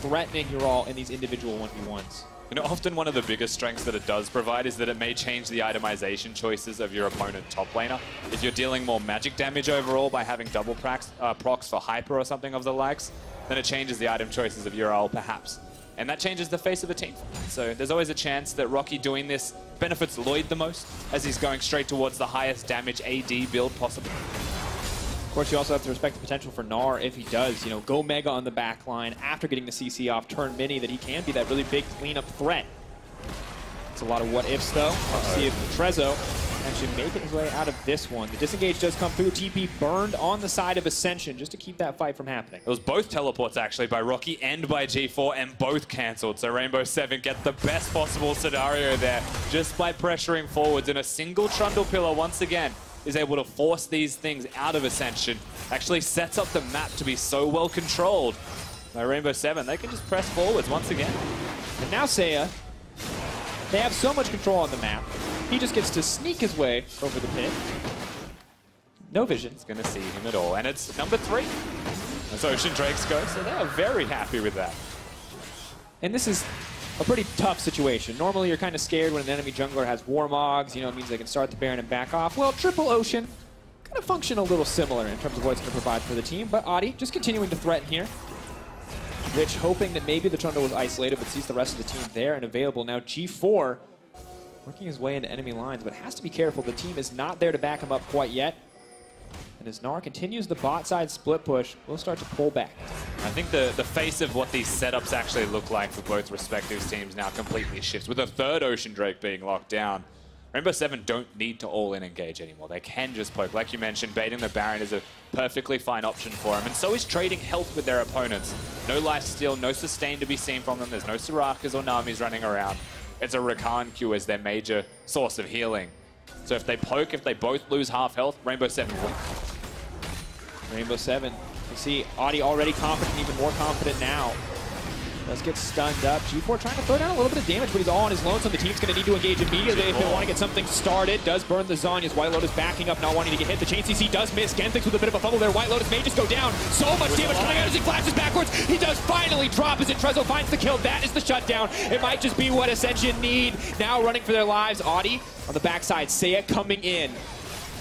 threatening your all in these individual 1v1s? You know, often one of the biggest strengths that it does provide is that it may change the itemization choices of your opponent top laner. If you're dealing more magic damage overall by having double procs for Hyper or something of the likes, then it changes the item choices of your ult perhaps. And that changes the face of the team. So there's always a chance that Rocky doing this benefits Lloyd the most, as he's going straight towards the highest damage AD build possible. Of course, you also have to respect the potential for Gnar if he does, you know, go mega on the back line after getting the CC off, turn mini, that he can be that really big cleanup threat. It's a lot of what ifs though. Let's see if Trezzo actually making his way out of this one. The disengage does come through. TP burned on the side of Ascension just to keep that fight from happening. It was both teleports actually by Rocky and by G4, and both cancelled. So Rainbow7 get the best possible scenario there just by pressuring forwards, and a single Trundle pillar once again is able to force these things out of Ascension. Actually sets up the map to be so well controlled by Rainbow7. They can just press forwards once again. And now Seiya, they have so much control on the map. He just gets to sneak his way over the pit. No vision. It's going to see him at all. And it's number 3. That's Ocean Drake's go, so they are very happy with that. And this is a pretty tough situation. Normally you're kind of scared when an enemy jungler has Warmogs, you know, it means they can start the Baron and back off. Well, Triple Ocean kind of function a little similar in terms of what it's going to provide for the team, but Audi just continuing to threaten here. Rich hoping that maybe the Trundle was isolated, but sees the rest of the team there and available. Now G4 working his way into enemy lines, but has to be careful. The team is not there to back him up quite yet. And as Gnar continues the bot side split push, we'll start to pull back. I think the face of what these setups actually look like for both respective teams now completely shifts. With a third Ocean Drake being locked down, Rainbow7 don't need to all-in engage anymore. They can just poke. Like you mentioned, baiting the Baron is a perfectly fine option for them. And so is trading health with their opponents. No lifesteal, no sustain to be seen from them. There's no Sorakas or Namis running around. It's a Rakan Q as their major source of healing. So if they poke, if they both lose half health, Rainbow7 win. Rainbow7, you see Audi already confident, even more confident now. Does get stunned up. G4 trying to throw down a little bit of damage, but he's all on his own, so the team's going to need to engage immediately if they want to get something started. Does burn the Zhonya's. White Lotus backing up, not wanting to get hit. The chain CC does miss. Genthix with a bit of a fumble there. White Lotus may just go down. So much damage coming out as he flashes backwards. He does finally drop as Trezzo finds the kill. That is the shutdown. It might just be what Ascension need. Now running for their lives. Audi on the backside. Seiya coming in.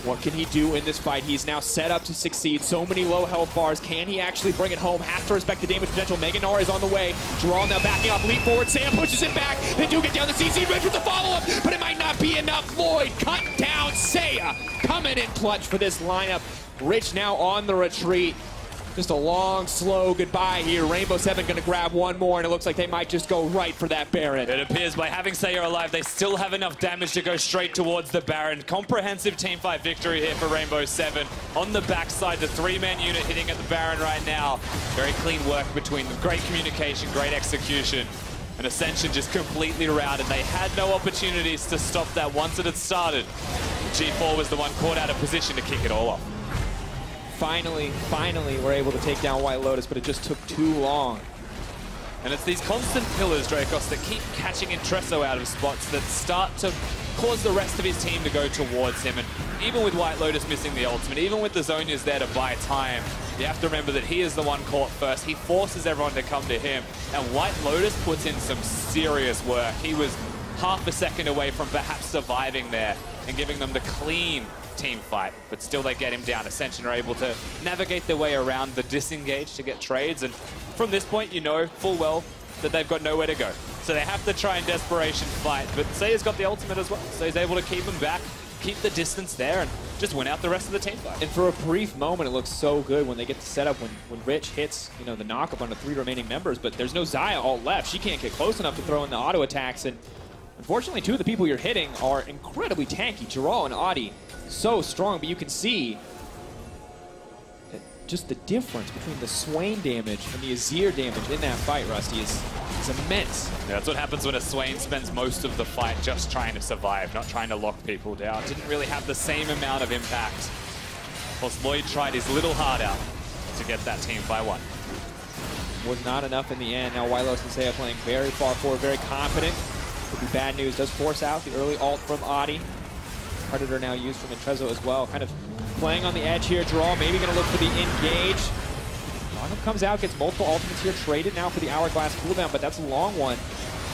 What can he do in this fight? He's now set up to succeed. So many low health bars. Can he actually bring it home? Has to respect the damage potential. Mega Gnar is on the way. Jarl now backing up. Leap forward. Seiya pushes it back. They do get down the CC. Rich with the follow-up, but it might not be enough. Lloyd cut down. Seiya coming in clutch for this lineup. Rich now on the retreat. Just a long, slow goodbye here. Rainbow7 going to grab one more, and it looks like they might just go right for that Baron. It appears by having Sayer alive, they still have enough damage to go straight towards the Baron. Comprehensive teamfight victory here for Rainbow7. On the backside, the 3-man unit hitting at the Baron right now. Very clean work between them. Great communication, great execution. And Ascension just completely routed. They had no opportunities to stop that once it had started. G4 was the one caught out of position to kick it all off. Finally, we're able to take down White Lotus, but it just took too long. And it's these constant pillars, Dracos, that keep catching Intresso out of spots that start to cause the rest of his team to go towards him. And even with White Lotus missing the ultimate, even with the Zhonya's there to buy time, you have to remember that he is the one caught first. He forces everyone to come to him. And White Lotus puts in some serious work. He was half a second away from perhaps surviving there and giving them the clean team fight, but still they get him down. Ascension are able to navigate their way around the disengage to get trades, and from this point you know full well that they've got nowhere to go. So they have to try and desperation fight, but Sayer's got the ultimate as well, so he's able to keep him back, keep the distance there, and just win out the rest of the team fight. And for a brief moment, it looks so good when they get the setup, when Rich hits, you know, the knockup on the 3 remaining members, but there's no Xayah all left. She can't get close enough to throw in the auto attacks, and unfortunately, 2 of the people you're hitting are incredibly tanky. Giral and Audi, so strong, but you can see that just the difference between the Swain damage and the Azir damage in that fight, Rusty, is immense. Yeah, that's what happens when a Swain spends most of the fight just trying to survive, not trying to lock people down. Didn't really have the same amount of impact. Whilst Lloyd tried his little heart out to get that team by 1. Was not enough in the end. Now White Lotus and Saya playing very far forward, very confident. Could be bad news. Does force out the early ult from Audi. Predator now used from Intresso as well. Kind of playing on the edge here. Draw maybe going to look for the engage. Magnum comes out, gets multiple ultimates here. Traded now for the Hourglass cooldown, but that's a long one.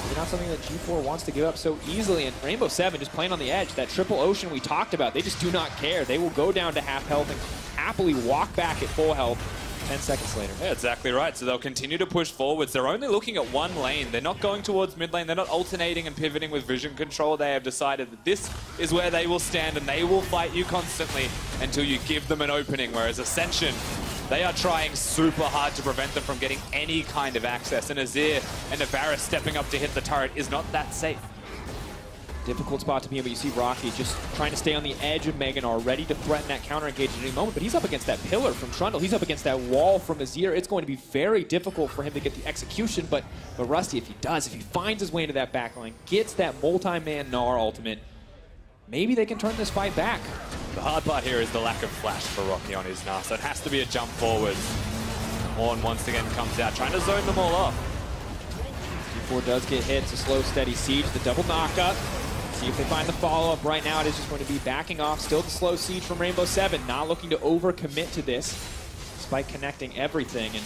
Maybe not something that G4 wants to give up so easily. And Rainbow7 just playing on the edge. That triple ocean we talked about, they just do not care. They will go down to half health and happily walk back at full health 10 seconds later. Yeah, exactly right. So they'll continue to push forwards. They're only looking at one lane. They're not going towards mid lane. They're not alternating and pivoting with vision control. They have decided that this is where they will stand and they will fight you constantly until you give them an opening. Whereas Ascension, they are trying super hard to prevent them from getting any kind of access. And Azir and Navarra stepping up to hit the turret is not that safe. Difficult spot to be in, but you see Rocky just trying to stay on the edge of Meganar, ready to threaten that counter engage at any moment, but he's up against that pillar from Trundle. He's up against that wall from Azir. It's going to be very difficult for him to get the execution, but Rusty, if he finds his way into that backline, gets that multi-man Gnar ultimate, maybe they can turn this fight back. The hard part here is the lack of flash for Rocky on his Gnar, so it has to be a jump forward. Horn once again comes out, trying to zone them all off. G4 does get hit. It's a slow, steady siege. The double knockup. See if they find the follow-up. Right now, it is just going to be backing off. Still the slow siege from Rainbow7. Not looking to overcommit to this, despite connecting everything. And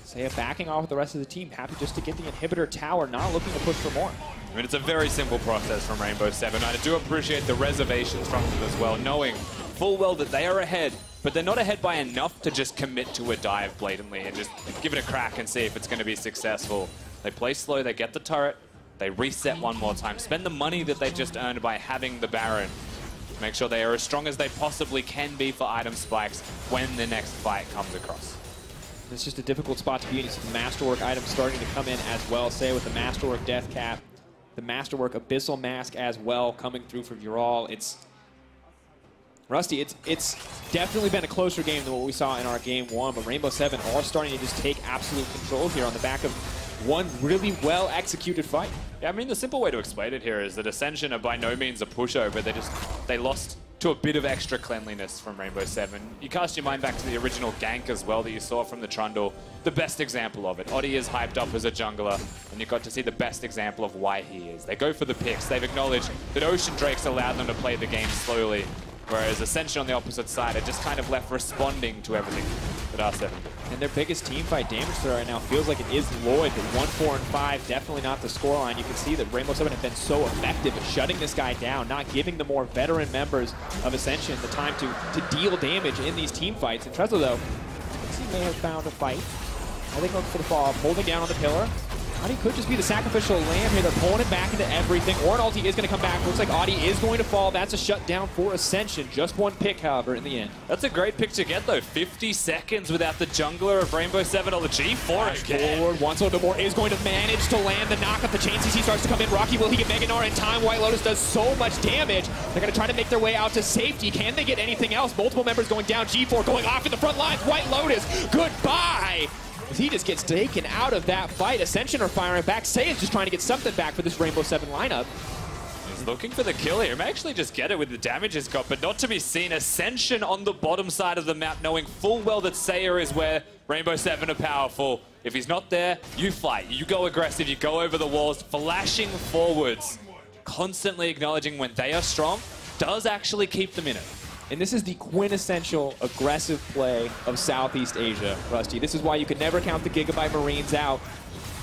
Saya backing off with the rest of the team. Happy just to get the inhibitor tower. Not looking to push for more. I mean, it's a very simple process from Rainbow7. I do appreciate the reservations from them as well, knowing full well that they are ahead, but they're not ahead by enough to just commit to a dive blatantly and just give it a crack and see if it's going to be successful. They play slow, they get the turret, they reset one more time, spend the money that they've just earned by having the Baron. Make sure they are as strong as they possibly can be for item spikes when the next fight comes across. It's just a difficult spot to be in. You see the Masterwork items starting to come in as well. Say with the Masterwork Death Cap, the Masterwork Abyssal Mask as well coming through for Viral. It's Rusty, it's definitely been a closer game than what we saw in our game 1, but Rainbow7 are starting to just take absolute control here on the back of one really well-executed fight. Yeah, I mean, the simple way to explain it here is that Ascension are by no means a pushover. They lost to a bit of extra cleanliness from Rainbow7. You cast your mind back to the original gank as well that you saw from the Trundle. The best example of it. Odi is hyped up as a jungler, and you got to see the best example of why he is. They go for the picks. They've acknowledged that Ocean Drakes allowed them to play the game slowly, whereas Ascension on the opposite side are just kind of left responding to everything that R7 did. And their biggest team fight damage threat right now feels like it is Lloyd, but 1, 4, and 5, definitely not the scoreline. You can see that Rainbow7 have been so effective at shutting this guy down, not giving the more veteran members of Ascension the time to deal damage in these team fights. And Trezor, though, looks he may have found a fight. I think looking for the follow-up, holding down on the pillar. Audi could just be the sacrificial lamb here. They're pulling it back into everything. Orin ulti is going to come back. Looks like Audi is going to fall. That's a shutdown for Ascension. Just one pick, however, in the end. That's a great pick to get, though. 50 seconds without the jungler of Rainbow7 on the G4 again. Forward, once a little bit more, is going to manage to land the knock up. The chain CC starts to come in. Rocky, will he get Mega Gnar in time? White Lotus does so much damage. They're going to try to make their way out to safety. Can they get anything else? Multiple members going down. G4 going off in the front lines. White Lotus, goodbye! As he just gets taken out of that fight. Ascension are firing back. Seiya's just trying to get something back for this Rainbow7 lineup. He's looking for the kill here. He may actually just get it with the damage he's got, but not to be seen. Ascension on the bottom side of the map, knowing full well that Seiya is where Rainbow7 are powerful. If he's not there, you fight. You go aggressive. You go over the walls, flashing forwards, constantly acknowledging when they are strong, does actually keep them in it. And this is the quintessential aggressive play of Southeast Asia, Rusty. This is why you can never count the Gigabyte Marines out.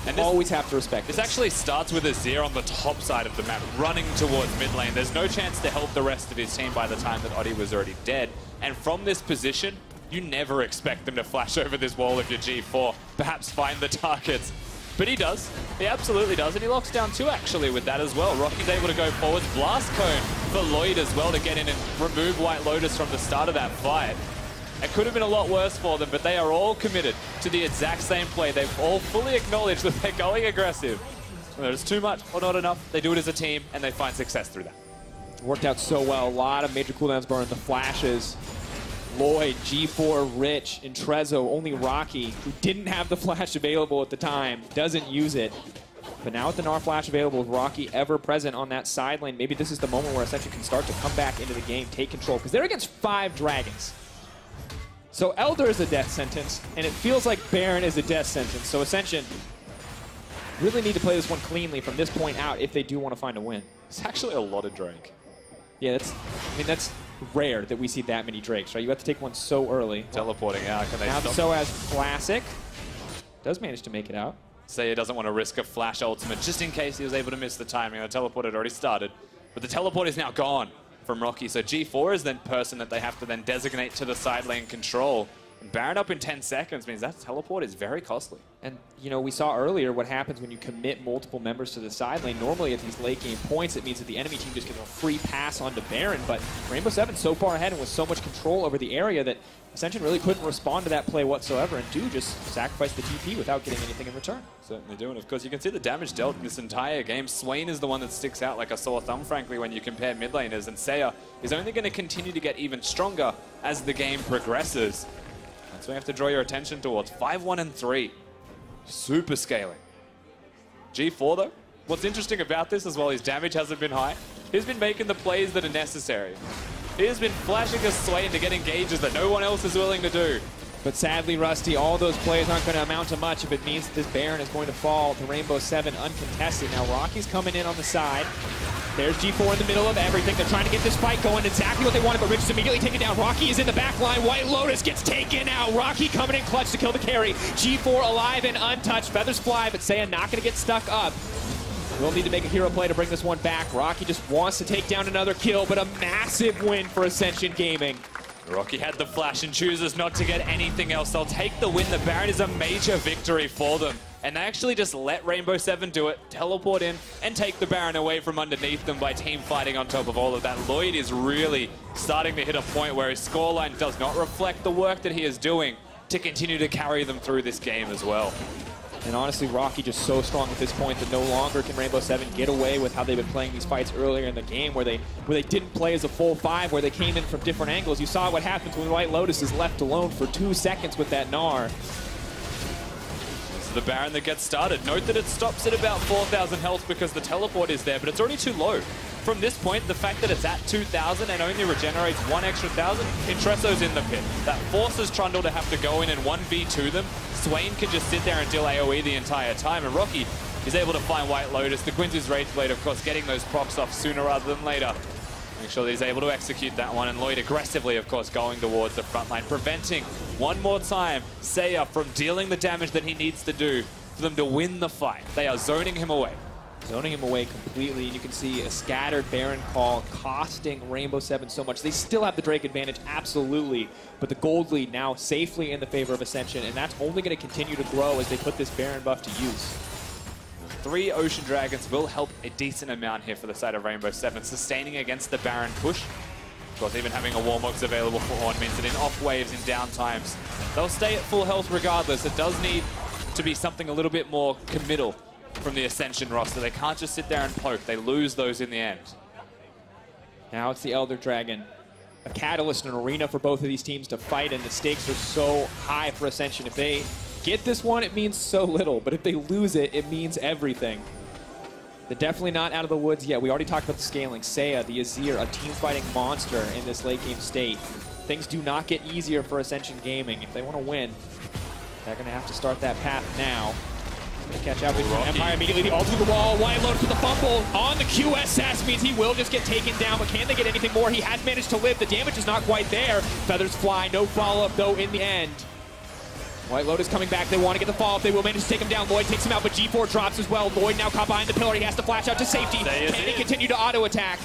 And this, always have to respect this. This actually starts with Azir on the top side of the map, running towards mid lane. There's no chance to help the rest of his team by the time that Audi was already dead. And from this position, you never expect them to flash over this wall of your G4, perhaps find the targets. But he does. He absolutely does. And he locks down two, actually, with that as well. Rocky's able to go forwards. Blast Cone for Lloyd as well to get in and remove White Lotus from the start of that fight. It could have been a lot worse for them, but they are all committed to the exact same play. They've all fully acknowledged that they're going aggressive. Whether it's too much or not enough, they do it as a team, and they find success through that. Worked out so well. A lot of major cooldowns burned. The flashes. Lloyd, G4, Rich, and Trezzo. Only Rocky, who didn't have the flash available at the time, doesn't use it. But now with the Gnar flash available, with Rocky ever present on that side lane, maybe this is the moment where Ascension can start to come back into the game, take control, because they're against 5 dragons. So Elder is a death sentence, and it feels like Baron is a death sentence. So Ascension really need to play this one cleanly from this point out if they do want to find a win. It's actually a lot of Drake. Yeah, that's rare that we see that many Drakes, right? You have to take one so early. Teleporting out. Can they now stop? so as Classic does manage to make it out. Seiya doesn't want to risk a flash ultimate just in case he was able to miss the timing. The teleport had already started, but the teleport is now gone from Rocky. So G4 is then person that they have to then designate to the side lane control. And Baron up in 10 seconds means that teleport is very costly. And, you know, we saw earlier what happens when you commit multiple members to the side lane. Normally at these late game points, it means that the enemy team just gets a free pass onto Baron. But Rainbow7 so far ahead and with so much control over the area that Ascension really couldn't respond to that play whatsoever and do just sacrifice the TP without getting anything in return. Certainly do. And of course, you can see the damage dealt in this entire game. Swain is the one that sticks out like a sore thumb, frankly, when you compare mid laners. And Seiya is only going to continue to get even stronger as the game progresses. That's what you have to draw your attention towards. 5-1 and 3. Super scaling. G4 though, what's interesting about this as well, his damage hasn't been high. He's been making the plays that are necessary. He has been flashing a Swain to get engages that no one else is willing to do. But sadly, Rusty, all those plays aren't going to amount to much if it means that this Baron is going to fall to Rainbow7 uncontested. Now Rocky's coming in on the side. There's G4 in the middle of everything. They're trying to get this fight going. Exactly what they wanted, but Rich is immediately taken down. Rocky is in the back line. White Lotus gets taken out. Rocky coming in clutch to kill the carry. G4 alive and untouched. Feathers fly, but Seiya not going to get stuck up. We'll need to make a hero play to bring this one back. Rocky just wants to take down another kill, but a massive win for Ascension Gaming. Rocky had the flash and chooses not to get anything else. They'll take the win. The Baron is a major victory for them. And they actually just let Rainbow7 do it, teleport in, and take the Baron away from underneath them by team fighting on top of all of that. Lloyd is really starting to hit a point where his scoreline does not reflect the work that he is doing to continue to carry them through this game as well. And honestly, Rocky just so strong at this point that no longer can Rainbow7 get away with how they've been playing these fights earlier in the game where they didn't play as a full 5, where they came in from different angles. You saw what happens when White Lotus is left alone for 2 seconds with that Gnar. This is the Baron that gets started. Note that it stops at about 4,000 health because the teleport is there, but it's already too low. From this point, the fact that it's at 2,000 and only regenerates 1 extra 1,000, Intresso's in the pit. That forces Trundle to have to go in and 1v2 them. Swain can just sit there and deal AoE the entire time, and Rocky is able to find White Lotus. The Quincy's Rage Blade, of course, getting those procs off sooner rather than later. Make sure that he's able to execute that one, and Lloyd aggressively, of course, going towards the front line, preventing one more time Seiya from dealing the damage that he needs to do for them to win the fight. They are zoning him away. Zoning him away completely, and you can see a scattered Baron call costing Rainbow7 so much. They still have the Drake advantage, absolutely, but the gold lead now safely in the favor of Ascension, and that's only going to continue to grow as they put this Baron buff to use. 3 Ocean Dragons will help a decent amount here for the side of Rainbow7, sustaining against the Baron push. Of course, even having a Warmogs available for Horn means that in off waves, in down times, they'll stay at full health regardless. It does need to be something a little bit more committal from the Ascension roster. They can't just sit there and poke. They lose those in the end. Now it's the Elder Dragon. A catalyst, an arena for both of these teams to fight, and the stakes are so high for Ascension. If they get this one, it means so little, but if they lose it, it means everything. They're definitely not out of the woods yet. We already talked about the scaling. Seiya, the Azir, a team-fighting monster in this late-game state. Things do not get easier for Ascension Gaming. If they want to win, they're going to have to start that path now. Going to catch out with Empire immediately. The ult through the wall. White Lotus with the fumble on the QSS means he will just get taken down, but can they get anything more? He has managed to live. The damage is not quite there. Feathers fly. No follow-up, though, in the end. White Lotus coming back. They want to get the follow-up. They will manage to take him down. Lloyd takes him out, but G4 drops as well. Lloyd now caught behind the pillar. He has to flash out to safety. Can he continue to auto-attack?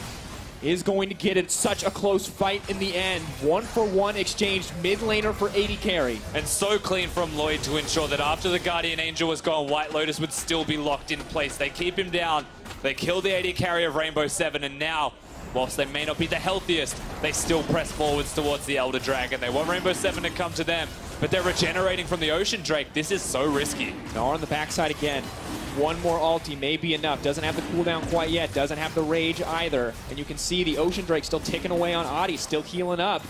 Is going to get it. Such a close fight in the end. 1-for-1 exchanged mid laner for AD carry. And so clean from Lloyd to ensure that after the Guardian Angel was gone, White Lotus would still be locked in place. They keep him down. They kill the AD carry of Rainbow7, and now, whilst they may not be the healthiest, they still press forwards towards the Elder Dragon. They want Rainbow7 to come to them, but they're regenerating from the Ocean Drake. This is so risky. Gnar on the backside again. One more ulti may be enough. Doesn't have the cooldown quite yet. Doesn't have the rage either. And you can see the Ocean Drake still ticking away on Adi, still healing up.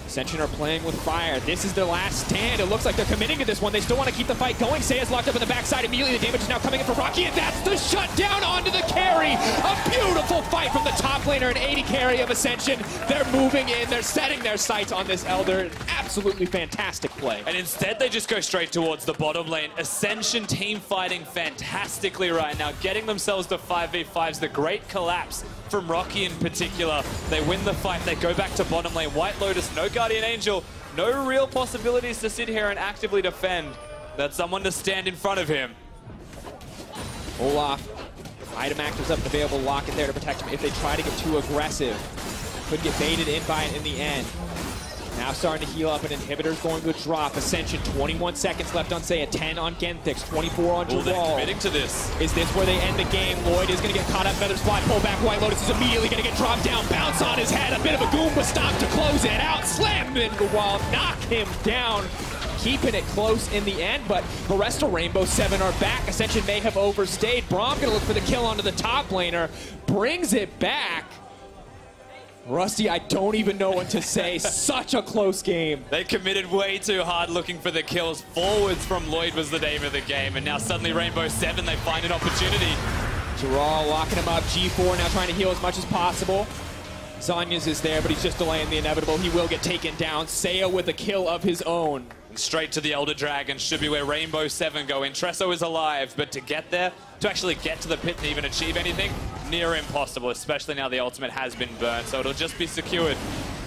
Ascension are playing with fire. This is their last stand. It looks like they're committing to this one. They still want to keep the fight going. Seiya's locked up in the backside immediately. The damage is now coming in for Rocky, and that's the shutdown onto the carry. A beautiful fight from the top laner and AD carry of Ascension. They're moving in. They're setting their sights on this Elder. Absolutely fantastic play. And instead, they just go straight towards the bottom lane. Ascension team fighting fantastically right now, getting themselves to 5v5s. The great collapse from Rocky in particular. They win the fight. They go back to bottom lane. White Lotus, no Guardian Angel, no real possibilities to sit here and actively defend. That's someone to stand in front of him. Olaf, item actives up and available. Lock it there to protect him if they try to get too aggressive. Could get baited in by it in the end. Now starting to heal up, and inhibitor's going to drop. Ascension, 21 seconds left on Seiya, 10 on Genthix, 24 on Jawal. They're committing to this. Is this where they end the game? Lloyd is going to get caught up. Feathers fly, pull back. White Lotus is immediately going to get dropped down. Bounce on his head. A bit of a Goomba stomp to close it out. Slam him into the wall. Knock him down. Keeping it close in the end, but the rest of Rainbow7 are back. Ascension may have overstayed. Braum going to look for the kill onto the top laner. Brings it back. Rusty, I don't even know what to say. Such a close game. They committed way too hard looking for the kills. Forwards from Lloyd was the name of the game, and now suddenly Rainbow7, they find an opportunity. Jawal locking him up. G4 now trying to heal as much as possible. Zanyas is there, but he's just delaying the inevitable. He will get taken down. Seiya with a kill of his own. Straight to the Elder Dragon should be where Rainbow7 go in. Tresso is alive, but to get there, to actually get to the pit and even achieve anything, near impossible, especially now the ultimate has been burned, so it'll just be secured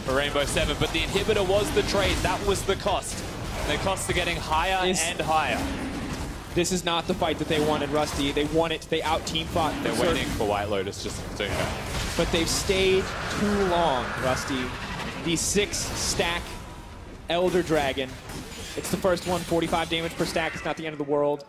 for Rainbow7. But the inhibitor was the trade. That was the cost. The costs are getting higher and higher. This is not the fight that they wanted, Rusty. They won it. They out-team fought. They're waiting for White Lotus, just so you know. But they've stayed too long, Rusty. The 6-stack Elder Dragon. It's the first one, 45 damage per stack. It's not the end of the world.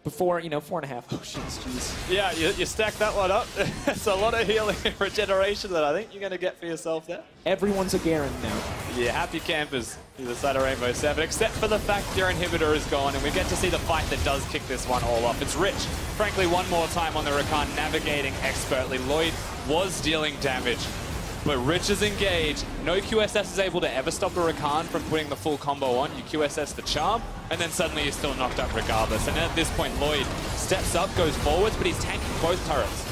Before, you know, 4.5 oceans, jeez. Yeah, you stack that one up. It's a lot of healing and regeneration that I think you're going to get for yourself there. Everyone's a Garen now. Yeah, happy campers either side of Rainbow7, except for the fact your inhibitor is gone, and we get to see the fight that does kick this one all off. It's Rich, frankly, one more time on the Rakan, navigating expertly. Lloyd was dealing damage, but Rich is engaged. No QSS is able to ever stop a Rakan from putting the full combo on. You QSS the charm, and then suddenly you're still knocked up regardless. And at this point, Lloyd steps up, goes forwards, but he's tanking both turrets.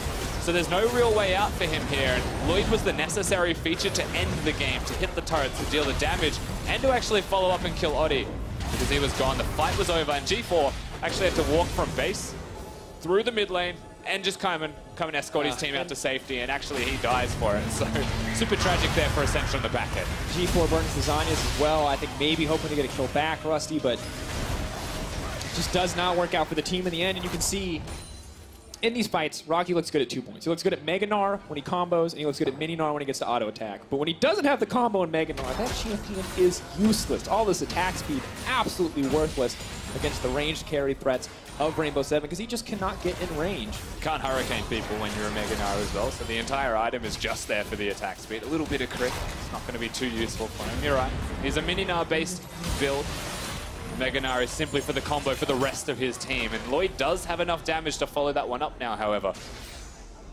So there's no real way out for him here. And Lloyd was the necessary feature to end the game, to hit the turrets, to deal the damage, and to actually follow up and kill Odi. Because he was gone, the fight was over, and G4 actually had to walk from base through the mid lane, and just come and escort his team out to safety, and actually he dies for it. So super tragic there for Ascension on the back end. G4 burns the Zanyas as well. I think maybe hoping to get a kill back, Rusty, but it just does not work out for the team in the end. And you can see in these fights, Rocky looks good at 2 points. He looks good at Mega Gnar when he combos, and he looks good at Mini Gnar when he gets to auto attack. But when he doesn't have the combo in Mega Gnar, that champion is useless. All this attack speed, absolutely worthless. against the ranged carry threats of Rainbow7 because he just cannot get in range. Can't hurricane people when you're a Mega Nara as well, so the entire item is just there for the attack speed. A little bit of crit, it's not going to be too useful for him. You're right. He's a mini Nara based build. Mega Nara is simply for the combo for the rest of his team, and Lloyd does have enough damage to follow that one up now, however.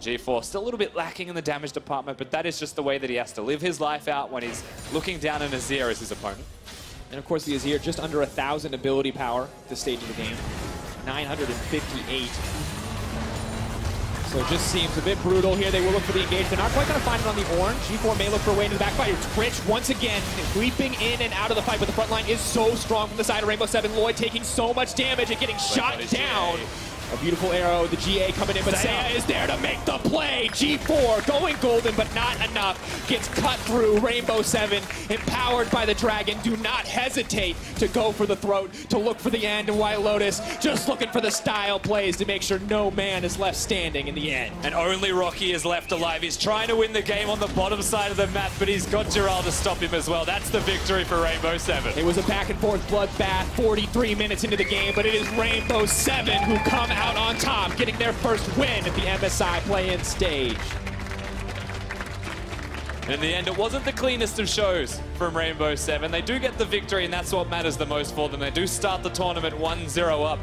G4 still a little bit lacking in the damage department, but that is just the way that he has to live his life out when he's looking down on Azir as his opponent. And of course the Azir just under 1,000 ability power at this stage of the game. 958. So it just seems a bit brutal here. They will look for the engage. They're not quite going to find it on the orange. G4 may look for a way into the backfire. Twitch once again leaping in and out of the fight, but the front line is so strong from the side of Rainbow7. Lloyd taking so much damage and getting shot down. A beautiful arrow, the GA coming in, but Saya is there to make the play. G4 going golden, but not enough. Gets cut through. Rainbow7, empowered by the dragon, do not hesitate to go for the throat, to look for the end. And White Lotus just looking for the style plays to make sure no man is left standing in the end. And only Rocky is left alive. He's trying to win the game on the bottom side of the map, but he's got Gerald to stop him as well. That's the victory for Rainbow7. It was a back and forth bloodbath 43 minutes into the game, but it is Rainbow7 who come out on top, getting their first win at the MSI play-in stage. In the end, it wasn't the cleanest of shows from Rainbow7. They do get the victory, and that's what matters the most for them. They do start the tournament 1-0 up.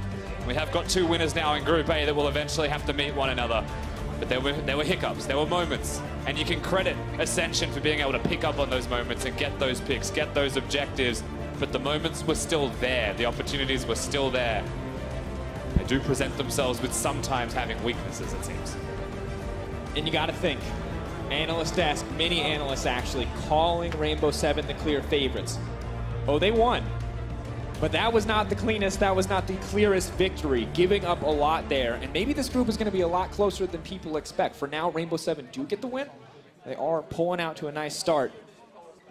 We have got 2 winners now in Group A that will eventually have to meet one another. But there were hiccups, there were moments, and you can credit Ascension for being able to pick up on those moments and get those picks, get those objectives. But the moments were still there, the opportunities were still there. They do present themselves with sometimes having weaknesses, it seems. And you got to think, analyst desk, many analysts actually calling Rainbow7 the clear favorites. Oh, they won. But that was not the cleanest, that was not the clearest victory, giving up a lot there. And maybe this group is going to be a lot closer than people expect. For now, Rainbow7 do get the win. They are pulling out to a nice start.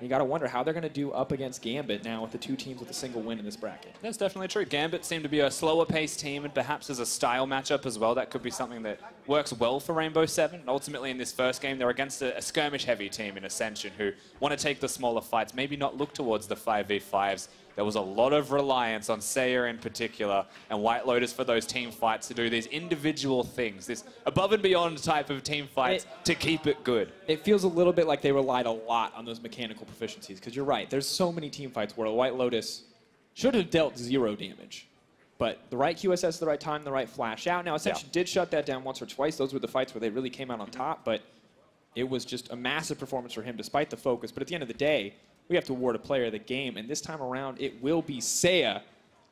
You got to wonder how they're going to do up against Gambit now with the 2 teams with a single win in this bracket. That's definitely true. Gambit seemed to be a slower paced team, and perhaps as a style matchup as well, that could be something that works well for Rainbow7. And ultimately in this first game, they're against a skirmish heavy team in Ascension who want to take the smaller fights, maybe not look towards the 5v5s. There was a lot of reliance on Saya in particular and White Lotus for those team fights to do these individual things, this above and beyond type of team fights to keep it good. It feels a little bit like they relied a lot on those mechanical proficiencies, because you're right, there's so many team fights where White Lotus should have dealt 0 damage. But the right QSS at the right time, the right flash out. Now, Ascension did shut that down once or twice. Those were the fights where they really came out on top, but it was just a massive performance for him despite the focus. But at the end of the day, we have to award a player of the game, and this time around, it will be Saya.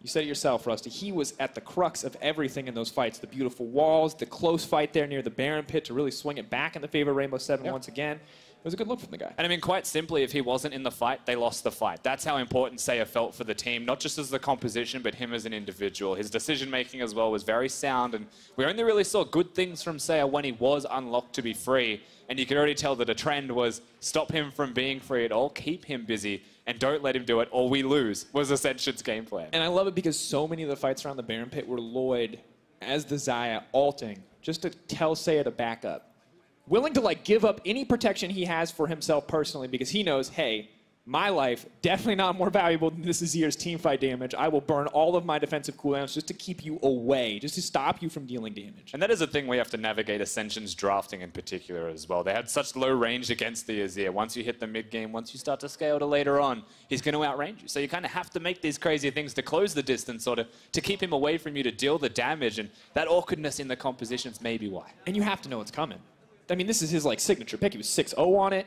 You said it yourself, Rusty. He was at the crux of everything in those fights. The beautiful walls, the close fight there near the Baron Pit to really swing it back in the favor of Rainbow7 once again. It was a good look from the guy. And I mean, quite simply, if he wasn't in the fight, they lost the fight. That's how important Saya felt for the team, not just as the composition, but him as an individual. His decision-making as well was very sound, and we only really saw good things from Saya when he was unlocked to be free. And you could already tell that a trend was stop him from being free at all, keep him busy, and don't let him do it, or we lose, was Ascension's game plan. And I love it because so many of the fights around the Baron Pit were Lloyd as the Xayah ulting, just to tell Saya to back up. Willing to give up any protection he has for himself personally because he knows, hey, my life definitely not more valuable than this Azir's teamfight damage. I will burn all of my defensive cooldowns just to keep you away, just to stop you from dealing damage. And that is a thing we have to navigate Ascension's drafting in particular as well. They had such low range against the Azir. Once you hit the mid game, once you start to scale to later on, he's going to outrange you. So you kind of have to make these crazy things to close the distance or to keep him away from you, to deal the damage. And that awkwardness in the compositions may be why. And you have to know it's coming. I mean, this is his signature pick. He was 6-0 on it.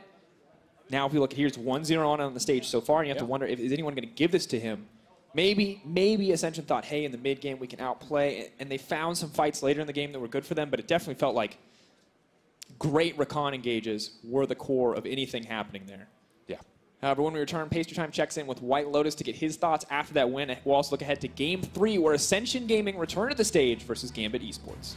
Now, if you look, here's 1-0 on the stage so far, and you have to wonder, is anyone going to give this to him? Maybe Ascension thought, hey, in the mid game we can outplay, and they found some fights later in the game that were good for them, but it definitely felt like great recon engages were the core of anything happening there. Yeah. However, when we return, Pastry Time checks in with White Lotus to get his thoughts after that win. We'll also look ahead to Game 3, where Ascension Gaming return to the stage versus Gambit Esports.